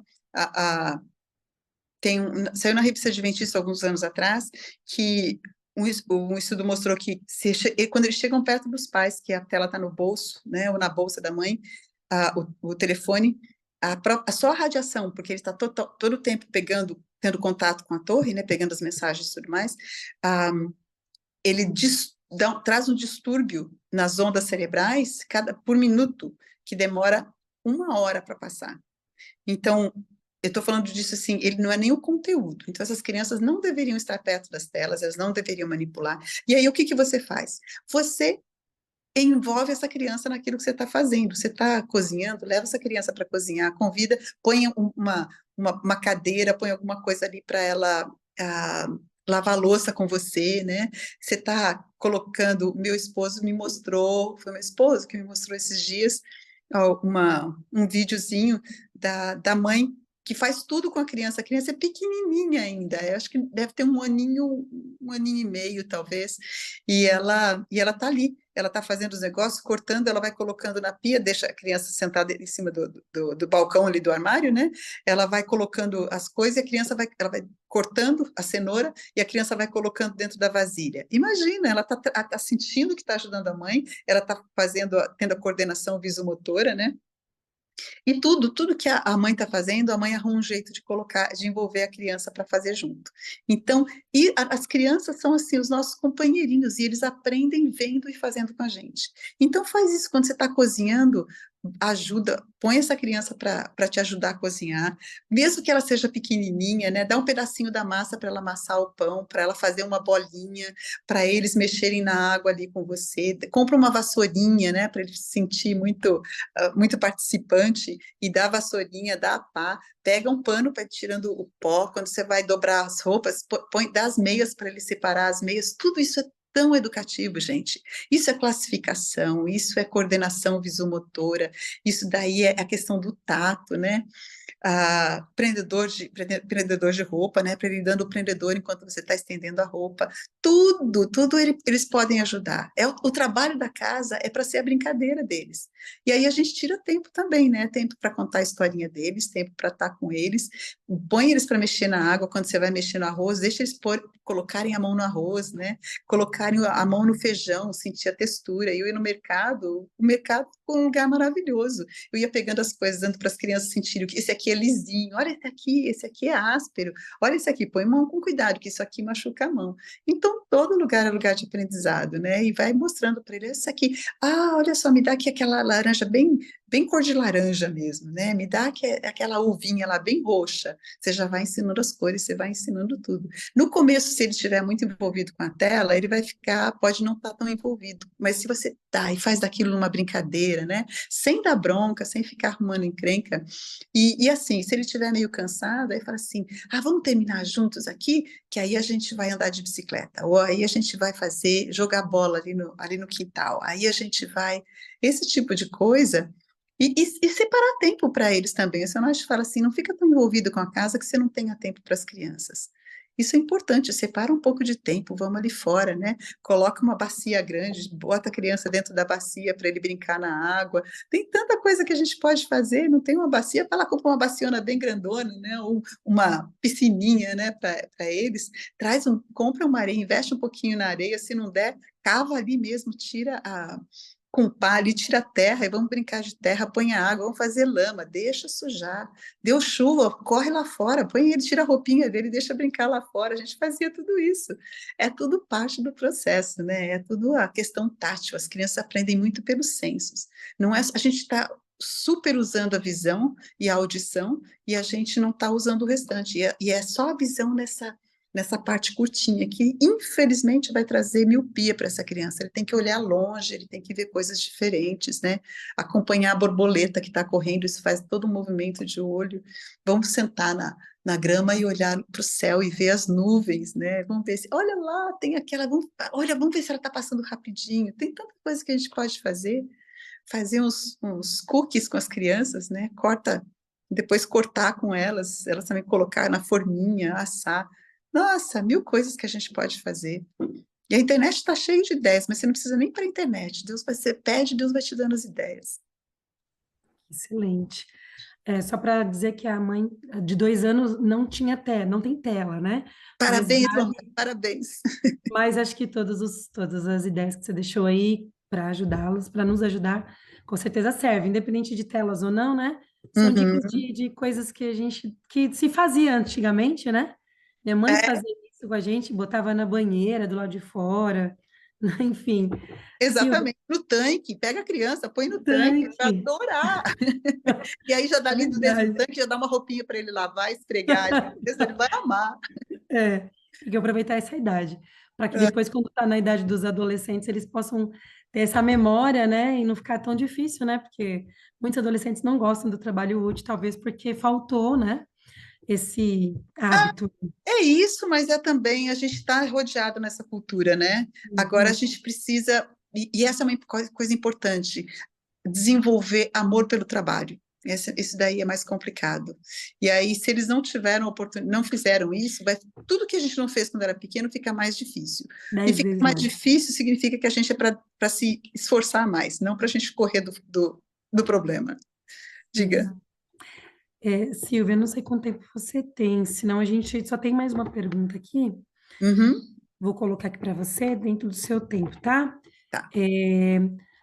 saiu na revista Adventista alguns anos atrás que um estudo mostrou que quando eles chegam perto dos pais, que a tela está no bolso, né, ou na bolsa da mãe, o telefone, só a radiação, porque ele está todo o tempo tendo contato com a torre, né, pegando as mensagens e tudo mais, ele traz um distúrbio nas ondas cerebrais por minuto, que demora 1 hora para passar. Então, eu estou falando disso assim, ele não é nem o conteúdo. Então, essas crianças não deveriam estar perto das telas, elas não deveriam manipular. E aí, o que você faz? Você envolve essa criança naquilo que você está fazendo. Você está cozinhando, leva essa criança para cozinhar, convida, põe uma cadeira, põe alguma coisa ali para ela lavar a louça com você, né? Você está colocando... Meu esposo me mostrou, foi meu esposo que me mostrou esses dias, um videozinho da mãe que faz tudo com a criança é pequenininha ainda, eu acho que deve ter um aninho e meio, talvez, e ela está ali, ela está fazendo os negócios, cortando, ela vai colocando na pia, deixa a criança sentada em cima do balcão ali do armário, né? Ela vai colocando as coisas e a criança ela vai cortando a cenoura e a criança vai colocando dentro da vasilha. Imagina, ela está sentindo que está ajudando a mãe, ela está tendo a coordenação visomotora, né? E tudo que a mãe está fazendo, a mãe arruma um jeito de envolver a criança para fazer junto. Então, as crianças são assim os nossos companheirinhos e eles aprendem vendo e fazendo com a gente. Então, faz isso quando você está cozinhando, ajuda, põe essa criança para te ajudar a cozinhar, mesmo que ela seja pequenininha, né? Dá um pedacinho da massa para ela amassar o pão, para ela fazer uma bolinha, para eles mexerem na água ali com você. Compra uma vassourinha, né? Para ele se sentir muito participante e dá a vassourinha, dá a pá, pega um pano para ir tirando o pó, quando você vai dobrar as roupas, dá as meias para ele separar as meias, tudo isso é tão educativo, gente. Isso é classificação, isso é coordenação visomotora, isso daí é a questão do tato, né? Prendedor de roupa, né? Para ele dando o prendedor enquanto você está estendendo a roupa. Tudo eles podem ajudar. O trabalho da casa é para ser a brincadeira deles. E aí a gente tira tempo também, né? Tempo para contar a historinha deles, tempo para estar com eles. Põe eles para mexer na água quando você vai mexer no arroz, deixa eles colocarem a mão no arroz, né? Colocarem a mão no feijão, sentir a textura. Eu ia no mercado, o mercado foi um lugar maravilhoso. Eu ia pegando as coisas, dando para as crianças sentirem que esse aqui é lisinho, olha esse aqui é áspero, olha esse aqui, põe mão com cuidado, que isso aqui machuca a mão. Então, todo lugar é lugar de aprendizado, né? E vai mostrando para ele, esse aqui, olha só, me dá aqui aquela laranja bem cor de laranja mesmo, né? Me dá aquela uvinha lá bem roxa. Você já vai ensinando as cores, você vai ensinando tudo. No começo, se ele estiver muito envolvido com a tela, ele vai pode não estar tão envolvido, mas se você dá e faz daquilo numa brincadeira, né? Sem dar bronca, sem ficar arrumando encrenca, e assim, se ele estiver meio cansado, aí fala assim, vamos terminar juntos aqui, que aí a gente vai andar de bicicleta, ou aí a gente vai jogar bola ali no quintal, aí a gente vai, esse tipo de coisa, e separar tempo para eles também. Você não fala assim, não fica tão envolvido com a casa que você não tenha tempo para as crianças. Isso é importante, separa um pouco de tempo, vamos ali fora, né? Coloca uma bacia grande, bota a criança dentro da bacia para ele brincar na água. Tem tanta coisa que a gente pode fazer, não tem uma bacia, vai lá compra uma baciona bem grandona, né? Ou uma piscininha, né? Para eles. Compra uma areia, investe um pouquinho na areia, se não der, cava ali mesmo, tira com pá ali, tira a terra e vamos brincar de terra, põe a água, vamos fazer lama, deixa sujar. Deu chuva, corre lá fora, põe ele, tira a roupinha dele, deixa brincar lá fora. A gente fazia tudo isso. É tudo parte do processo, né? É tudo a questão tátil. As crianças aprendem muito pelos sensos. Não é, a gente está super usando a visão e a audição e a gente não está usando o restante. E é só a visão nessa parte curtinha, que infelizmente vai trazer miopia para essa criança. Ele tem que olhar longe, ele tem que ver coisas diferentes, né? Acompanhar a borboleta que está correndo, isso faz todo um movimento de olho. Vamos sentar na grama e olhar para o céu e ver as nuvens, né? Vamos ver olha lá, tem aquela, vamos ver se ela está passando rapidinho. Tem tanta coisa que a gente pode fazer uns cookies com as crianças, né? Depois cortar com elas também colocar na forminha, assar. Nossa, 1000 coisas que a gente pode fazer. E a internet está cheia de ideias, mas você não precisa nem para a internet. Você pede, Deus vai te dando as ideias. Excelente. Só para dizer que a mãe de 2 anos não tinha tela, não tem tela, né? Mas, Parabéns, mamãe, parabéns. mas acho que todas as ideias que você deixou aí para ajudá-los, para nos ajudar, com certeza serve, independente de telas ou não, né? São dicas Uhum. de coisas que se fazia antigamente, né? Minha mãe É, fazia isso com a gente, botava na banheira do lado de fora, enfim. Silvia, exatamente, no tanque, pega a criança, põe no tanque, ele vai tanque, adorar. E aí já dá lindo dentro do verdade. tanque, já dá uma roupinha para ele lavar, esfregar ali, ele vai amar. É, tem que aproveitar essa idade, para que depois, quando está na idade dos adolescentes, eles possam ter essa memória, né, e não ficar tão difícil, né, porque muitos adolescentes não gostam do trabalho útil, talvez porque faltou, né, esse hábito. É isso, mas é também, a gente está rodeado nessa cultura, né? Agora a Uhum. gente precisa, e essa é uma coisa importante, desenvolver amor pelo trabalho. Esse daí é mais complicado. E aí, se eles não tiveram oportunidade, não fizeram isso, tudo que a gente não fez quando era pequeno fica mais difícil. E 10 fica vezes mais mais. difícil significa que a gente é para se esforçar mais, não para a gente correr do problema. Diga. Exato. Silvia, não sei quanto tempo você tem, senão a gente só tem mais uma pergunta aqui. Uhum, Vou colocar aqui para você dentro do seu tempo, tá? tá. É,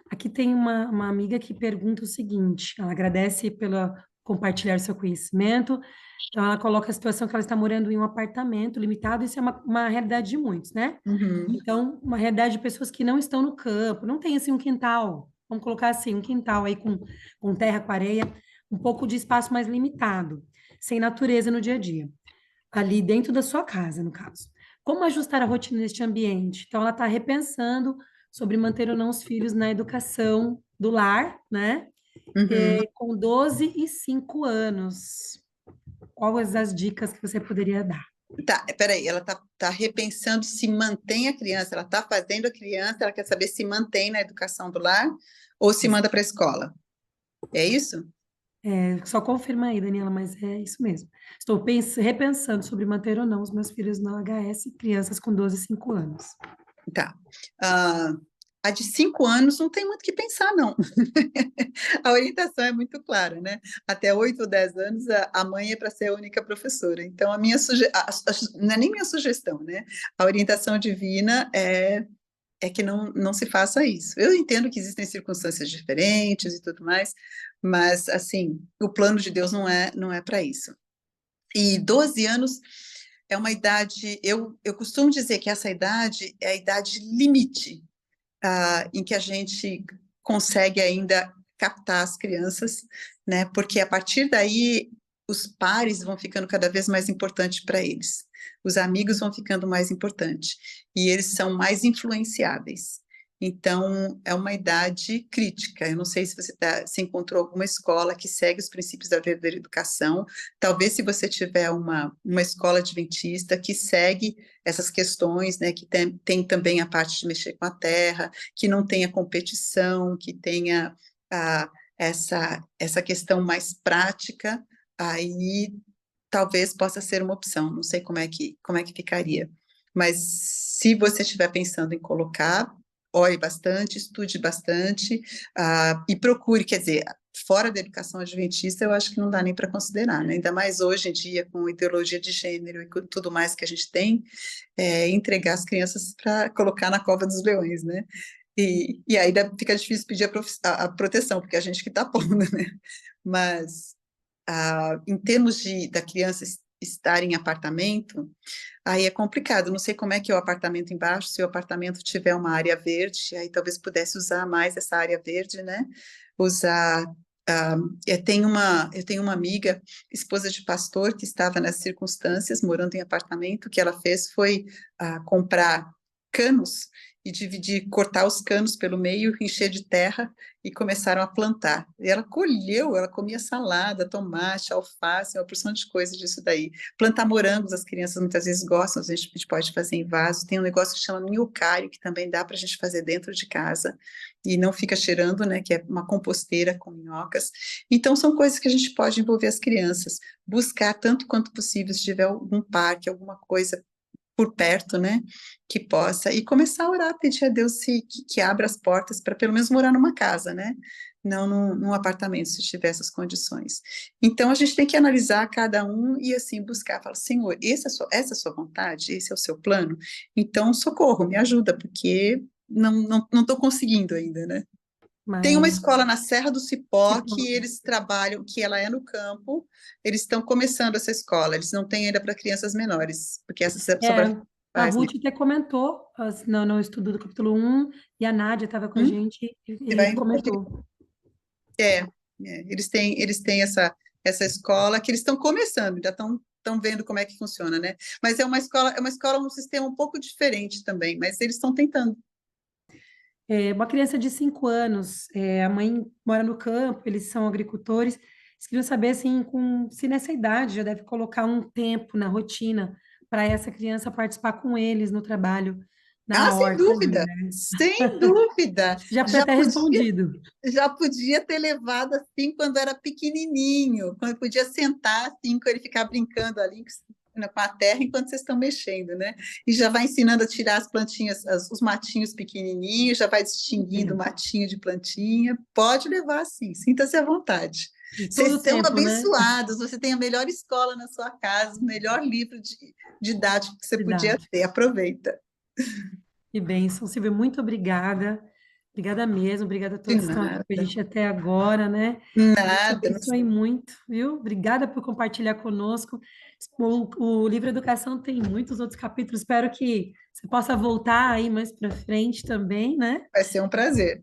aqui tem uma amiga que pergunta o seguinte: ela agradece pelo compartilhar seu conhecimento. Então, ela coloca a situação que ela está morando em um apartamento limitado, isso é uma realidade de muitos, né? Uhum, Então, uma realidade de pessoas que não estão no campo, não tem assim um quintal, vamos colocar assim, um quintal aí com terra, com areia, um pouco de espaço mais limitado, sem natureza no dia a dia, ali dentro da sua casa, no caso. Como ajustar a rotina neste ambiente? Então, ela está repensando sobre manter ou não os filhos na educação do lar, né? uhum. Com 12 e 5 anos. Quais as dicas que você poderia dar? Tá, peraí, ela tá repensando se mantém a criança, ela está fazendo a criança, ela quer saber se mantém na educação do lar ou se manda para a escola. É isso? Só confirma aí, Daniela, mas é isso mesmo. Estou repensando sobre manter ou não os meus filhos no HS, crianças com 12 e 5 anos. Tá. Ah, a de 5 anos não tem muito o que pensar, não. A orientação é muito clara, né? Até 8 ou 10 anos, a mãe é para ser a única professora. Então, não é nem minha sugestão, né? A orientação divina é que não se faça isso. Eu entendo que existem circunstâncias diferentes e tudo mais, mas, assim, o plano de Deus não é para isso. E 12 anos é uma idade, eu costumo dizer que essa idade é a idade limite, em que a gente consegue ainda captar as crianças, né? Porque a partir daí os pares vão ficando cada vez mais importantes para eles, os amigos vão ficando mais importantes e eles são mais influenciáveis. Então, é uma idade crítica. Eu não sei se você se encontrou alguma escola que segue os princípios da verdadeira educação. Talvez, se você tiver uma escola adventista que segue essas questões, né, que tem também a parte de mexer com a terra, que não tenha competição, que tenha essa questão mais prática, aí talvez possa ser uma opção. Não sei como é que ficaria. Mas se você estiver pensando em colocar, olhe bastante, estude bastante, e procure, quer dizer, fora da educação adventista, eu acho que não dá nem para considerar, né? Ainda mais hoje em dia, com ideologia de gênero e com tudo mais que a gente tem, entregar as crianças para colocar na cova dos leões, né? E aí fica difícil pedir a proteção, porque é a gente que está pondo, né? Mas, em termos da criança estar em apartamento, aí é complicado. Não sei como é que é o apartamento embaixo, se o apartamento tiver uma área verde, aí talvez pudesse usar mais essa área verde, né? Usar. Eu tenho uma amiga, esposa de pastor, que estava nessas circunstâncias, morando em apartamento. O que ela fez foi comprar canos e cortar os canos pelo meio, encher de terra e começaram a plantar. E ela colheu, ela comia salada, tomate, alface, uma porção de coisas disso daí. Plantar morangos, as crianças muitas vezes gostam, a gente pode fazer em vaso. Tem um negócio que chama minhocário, que também dá para a gente fazer dentro de casa e não fica cheirando, né? Que é uma composteira com minhocas. Então, são coisas que a gente pode envolver as crianças. Buscar tanto quanto possível, se tiver algum parque, alguma coisa por perto, né, que possa, e começar a orar, pedir a Deus que abra as portas para pelo menos morar numa casa, né, não num apartamento, se tiver essas condições. Então, a gente tem que analisar cada um e, assim, buscar, falar, Senhor, essa é a sua vontade, esse é o seu plano? Então, socorro, me ajuda, porque não estou conseguindo ainda, né? Tem uma Mas, escola na Serra do Cipó tipo, que eles trabalham, que ela é no campo, eles estão começando essa escola, eles não têm ainda para crianças menores, porque essa só é, para a pais, né? Ruth até comentou no estudo do capítulo 1, e a Nádia estava com a gente Você e vai comentou. É, eles têm essa escola que eles estão começando, ainda estão vendo como é que funciona, né? Mas é uma escola, um sistema um pouco diferente também, mas eles estão tentando. É, uma criança de 5 anos, a mãe mora no campo, eles são agricultores. Eles queriam saber assim, se nessa idade já deve colocar um tempo na rotina para essa criança participar com eles no trabalho, Ah, na sem horta ali, dúvida, né? sem dúvida. Acho que já foi Já até podia, respondido. já podia ter levado assim quando era pequenininho, quando podia sentar assim, com ele ficar brincando ali com a terra enquanto vocês estão mexendo, né? E já vai ensinando a tirar as plantinhas, os matinhos pequenininhos, já vai distinguindo o É. matinho de plantinha. Pode levar sim, sinta-se à vontade. E todo o Vocês são tempo, né? abençoados, você tem a melhor escola na sua casa, o melhor livro didático que você podia Verdade. ter. Aproveita. Que bênção, Silvia, muito obrigada. Obrigada mesmo, obrigada a De todos que estão aqui com a nada, gente até agora, né? Deus te nada. abençoe muito, viu? Obrigada por compartilhar conosco. O livro Educação tem muitos outros capítulos, espero que você possa voltar aí mais para frente também, né? Vai ser um prazer.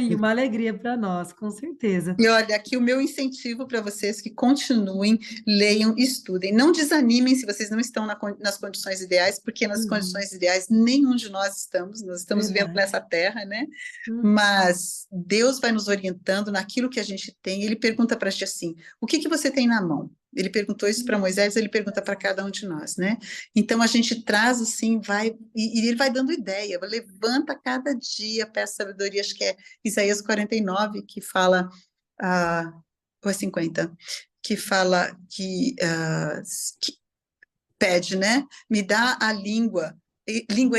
E uma alegria para nós, com certeza. E olha, aqui o meu incentivo para vocês que continuem, leiam, estudem. Não desanimem se vocês não estão nas condições ideais, porque nas Uhum, condições ideais nenhum de nós estamos, nós estamos vivendo verdade. nessa terra, né? Uhum, Mas Deus vai nos orientando naquilo que a gente tem. Ele pergunta para a gente assim: o que que você tem na mão? Ele perguntou isso para Moisés, ele pergunta para cada um de nós, né? Então a gente traz assim, e ele vai dando ideia, levanta cada dia, peça sabedoria, acho que é Isaías 49, que fala ou é 50, que fala que pede, né? Me dá a língua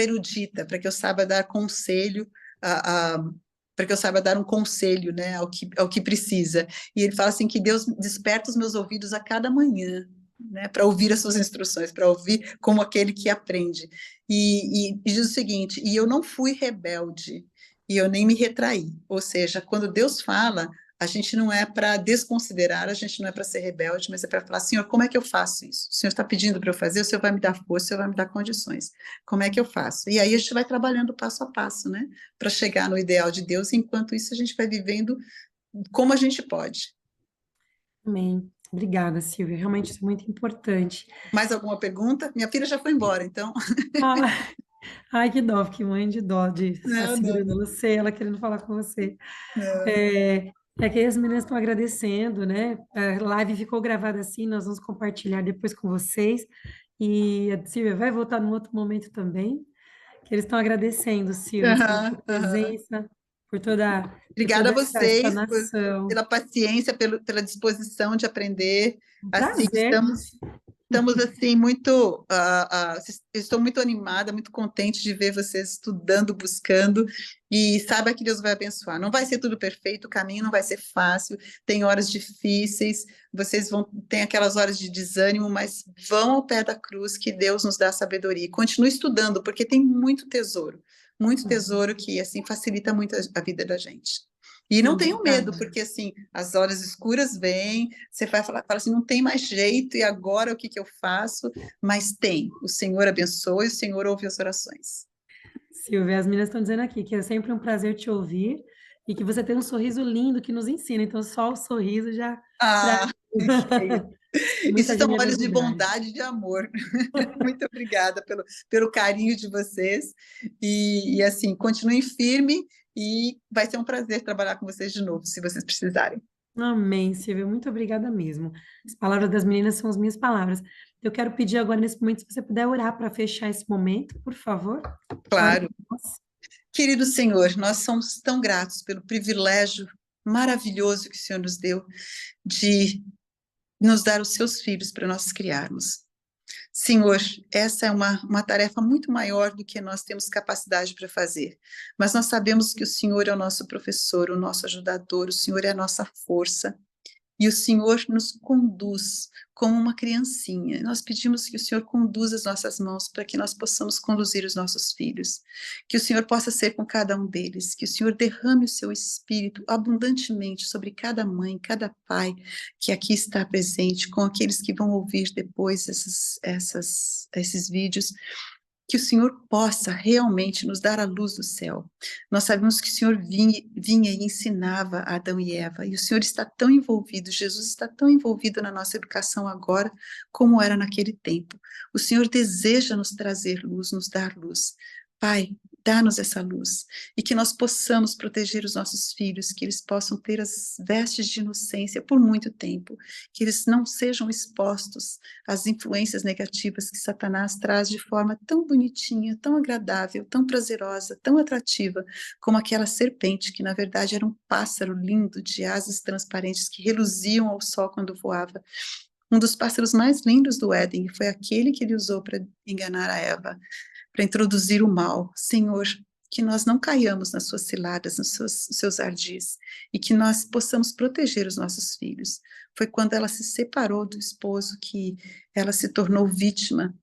erudita, para que eu saiba dar conselho, para que eu saiba dar um conselho, né, ao que precisa. E ele fala assim que Deus desperta os meus ouvidos a cada manhã, né, para ouvir as suas instruções, para ouvir como aquele que aprende. E diz o seguinte: e eu não fui rebelde, e eu nem me retraí. Ou seja, quando Deus fala, a gente não é para desconsiderar, a gente não é para ser rebelde, mas é para falar, Senhor, como é que eu faço isso? O Senhor está pedindo para eu fazer, o Senhor vai me dar força, o Senhor vai me dar condições. Como é que eu faço? E aí a gente vai trabalhando passo a passo, né? Para chegar no ideal de Deus, e enquanto isso a gente vai vivendo como a gente pode. amém. Obrigada, Silvia. Realmente isso é muito importante. Mais alguma pergunta? Minha filha já foi embora, então. Ah, ai, que dó, que mãe de dó de estar Não, não, segurando não. você, ela querendo falar com você. Não. É, é que as meninas estão agradecendo, né? A live ficou gravada assim, nós vamos compartilhar depois com vocês. E a Silvia vai voltar num outro momento também, que eles estão agradecendo, Silvia, pela sua Aham, aham. presença, por toda, por Obrigada a toda essa vocês explanação. pela paciência, pela disposição de aprender. Um Assim, prazer. estamos assim muito, estou muito animada, muito contente de ver vocês estudando, buscando, e saiba que Deus vai abençoar. Não vai ser tudo perfeito, o caminho não vai ser fácil, tem horas difíceis, vocês tem aquelas horas de desânimo, mas vão ao pé da cruz que Deus nos dá sabedoria. E continue estudando, porque tem muito tesouro que assim facilita muito a vida da gente. E não tenham medo, Obrigada. porque assim, as horas escuras vêm, você vai falar assim, não tem mais jeito, e agora o que que eu faço? Mas tem, o Senhor abençoe, o Senhor ouve as orações. Silvia, as meninas estão dizendo aqui que é sempre um prazer te ouvir e que você tem um sorriso lindo que nos ensina. Então, só o sorriso já traz Ah, que isso muita são olhos de generosidade. bondade e de amor. Muito obrigada pelo carinho de vocês, e assim, continuem firme, e vai ser um prazer trabalhar com vocês de novo, se vocês precisarem. Amém, Silvia. Muito obrigada mesmo. As palavras das meninas são as minhas palavras. Eu quero pedir agora, nesse momento, se você puder orar para fechar esse momento, por favor. Ore Claro. por nós. Querido Senhor, nós somos tão gratos pelo privilégio maravilhoso que o Senhor nos deu de nos dar os seus filhos para nós criarmos. Senhor, essa é uma tarefa muito maior do que nós temos capacidade para fazer, mas nós sabemos que o Senhor é o nosso professor, o nosso ajudador, o Senhor é a nossa força, e o Senhor nos conduz como uma criancinha. Nós pedimos que o Senhor conduza as nossas mãos para que nós possamos conduzir os nossos filhos, que o Senhor possa ser com cada um deles, que o Senhor derrame o seu espírito abundantemente sobre cada mãe, cada pai que aqui está presente, com aqueles que vão ouvir depois esses vídeos, que o Senhor possa realmente nos dar a luz do céu. Nós sabemos que o Senhor vinha e ensinava a Adão e Eva, e o Senhor está tão envolvido, Jesus está tão envolvido na nossa educação agora, como era naquele tempo. O Senhor deseja nos trazer luz, nos dar luz. Pai, dá-nos essa luz, e que nós possamos proteger os nossos filhos, que eles possam ter as vestes de inocência por muito tempo, que eles não sejam expostos às influências negativas que Satanás traz de forma tão bonitinha, tão agradável, tão prazerosa, tão atrativa, como aquela serpente, que na verdade era um pássaro lindo de asas transparentes que reluziam ao sol quando voava. Um dos pássaros mais lindos do Éden, e foi aquele que ele usou para enganar a Eva, para introduzir o mal. Senhor, que nós não caiamos nas suas ciladas, nos seus ardis, e que nós possamos proteger os nossos filhos. Foi quando ela se separou do esposo que ela se tornou vítima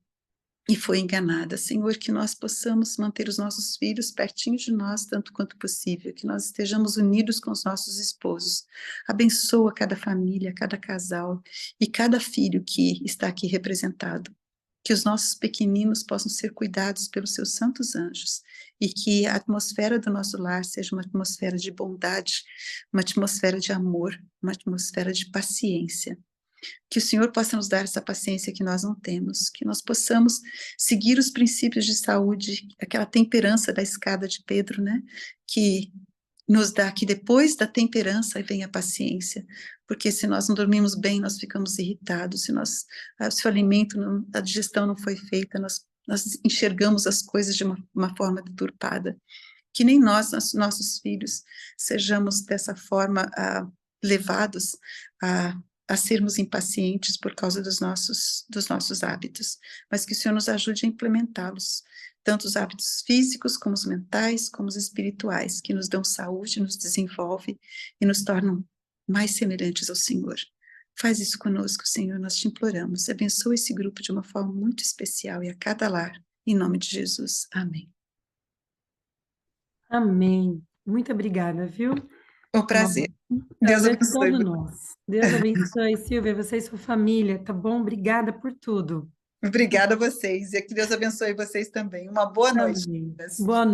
e foi enganada. Senhor, que nós possamos manter os nossos filhos pertinho de nós, tanto quanto possível, que nós estejamos unidos com os nossos esposos. Abençoa cada família, cada casal e cada filho que está aqui representado. Que os nossos pequeninos possam ser cuidados pelos seus santos anjos e que a atmosfera do nosso lar seja uma atmosfera de bondade, uma atmosfera de amor, uma atmosfera de paciência. Que o Senhor possa nos dar essa paciência que nós não temos, que nós possamos seguir os princípios de saúde, aquela temperança da escada de Pedro, né? Que nos dá que depois da temperança vem a paciência, porque se nós não dormimos bem, nós ficamos irritados, se o alimento, a digestão não foi feita, nós enxergamos as coisas de uma forma deturpada. Que nem nós, nossos filhos, sejamos dessa forma levados a sermos impacientes por causa dos nossos hábitos, mas que o Senhor nos ajude a implementá-los, tanto os hábitos físicos, como os mentais, como os espirituais, que nos dão saúde, nos desenvolve e nos tornam mais semelhantes ao Senhor. Faz isso conosco, Senhor, nós te imploramos. Abençoa esse grupo de uma forma muito especial e a cada lar, em nome de Jesus. Amém. Amém. Muito obrigada, viu? Um prazer. Deus Deus abençoe. todos nós. Deus abençoe, Silvia, você e sua família, tá bom? Obrigada por tudo. Obrigada a vocês, e que Deus abençoe vocês também. Uma boa noite. Amém. Boa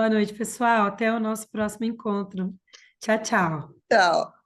noite, pessoal. Até o nosso próximo encontro. Tchau, tchau. Tchau.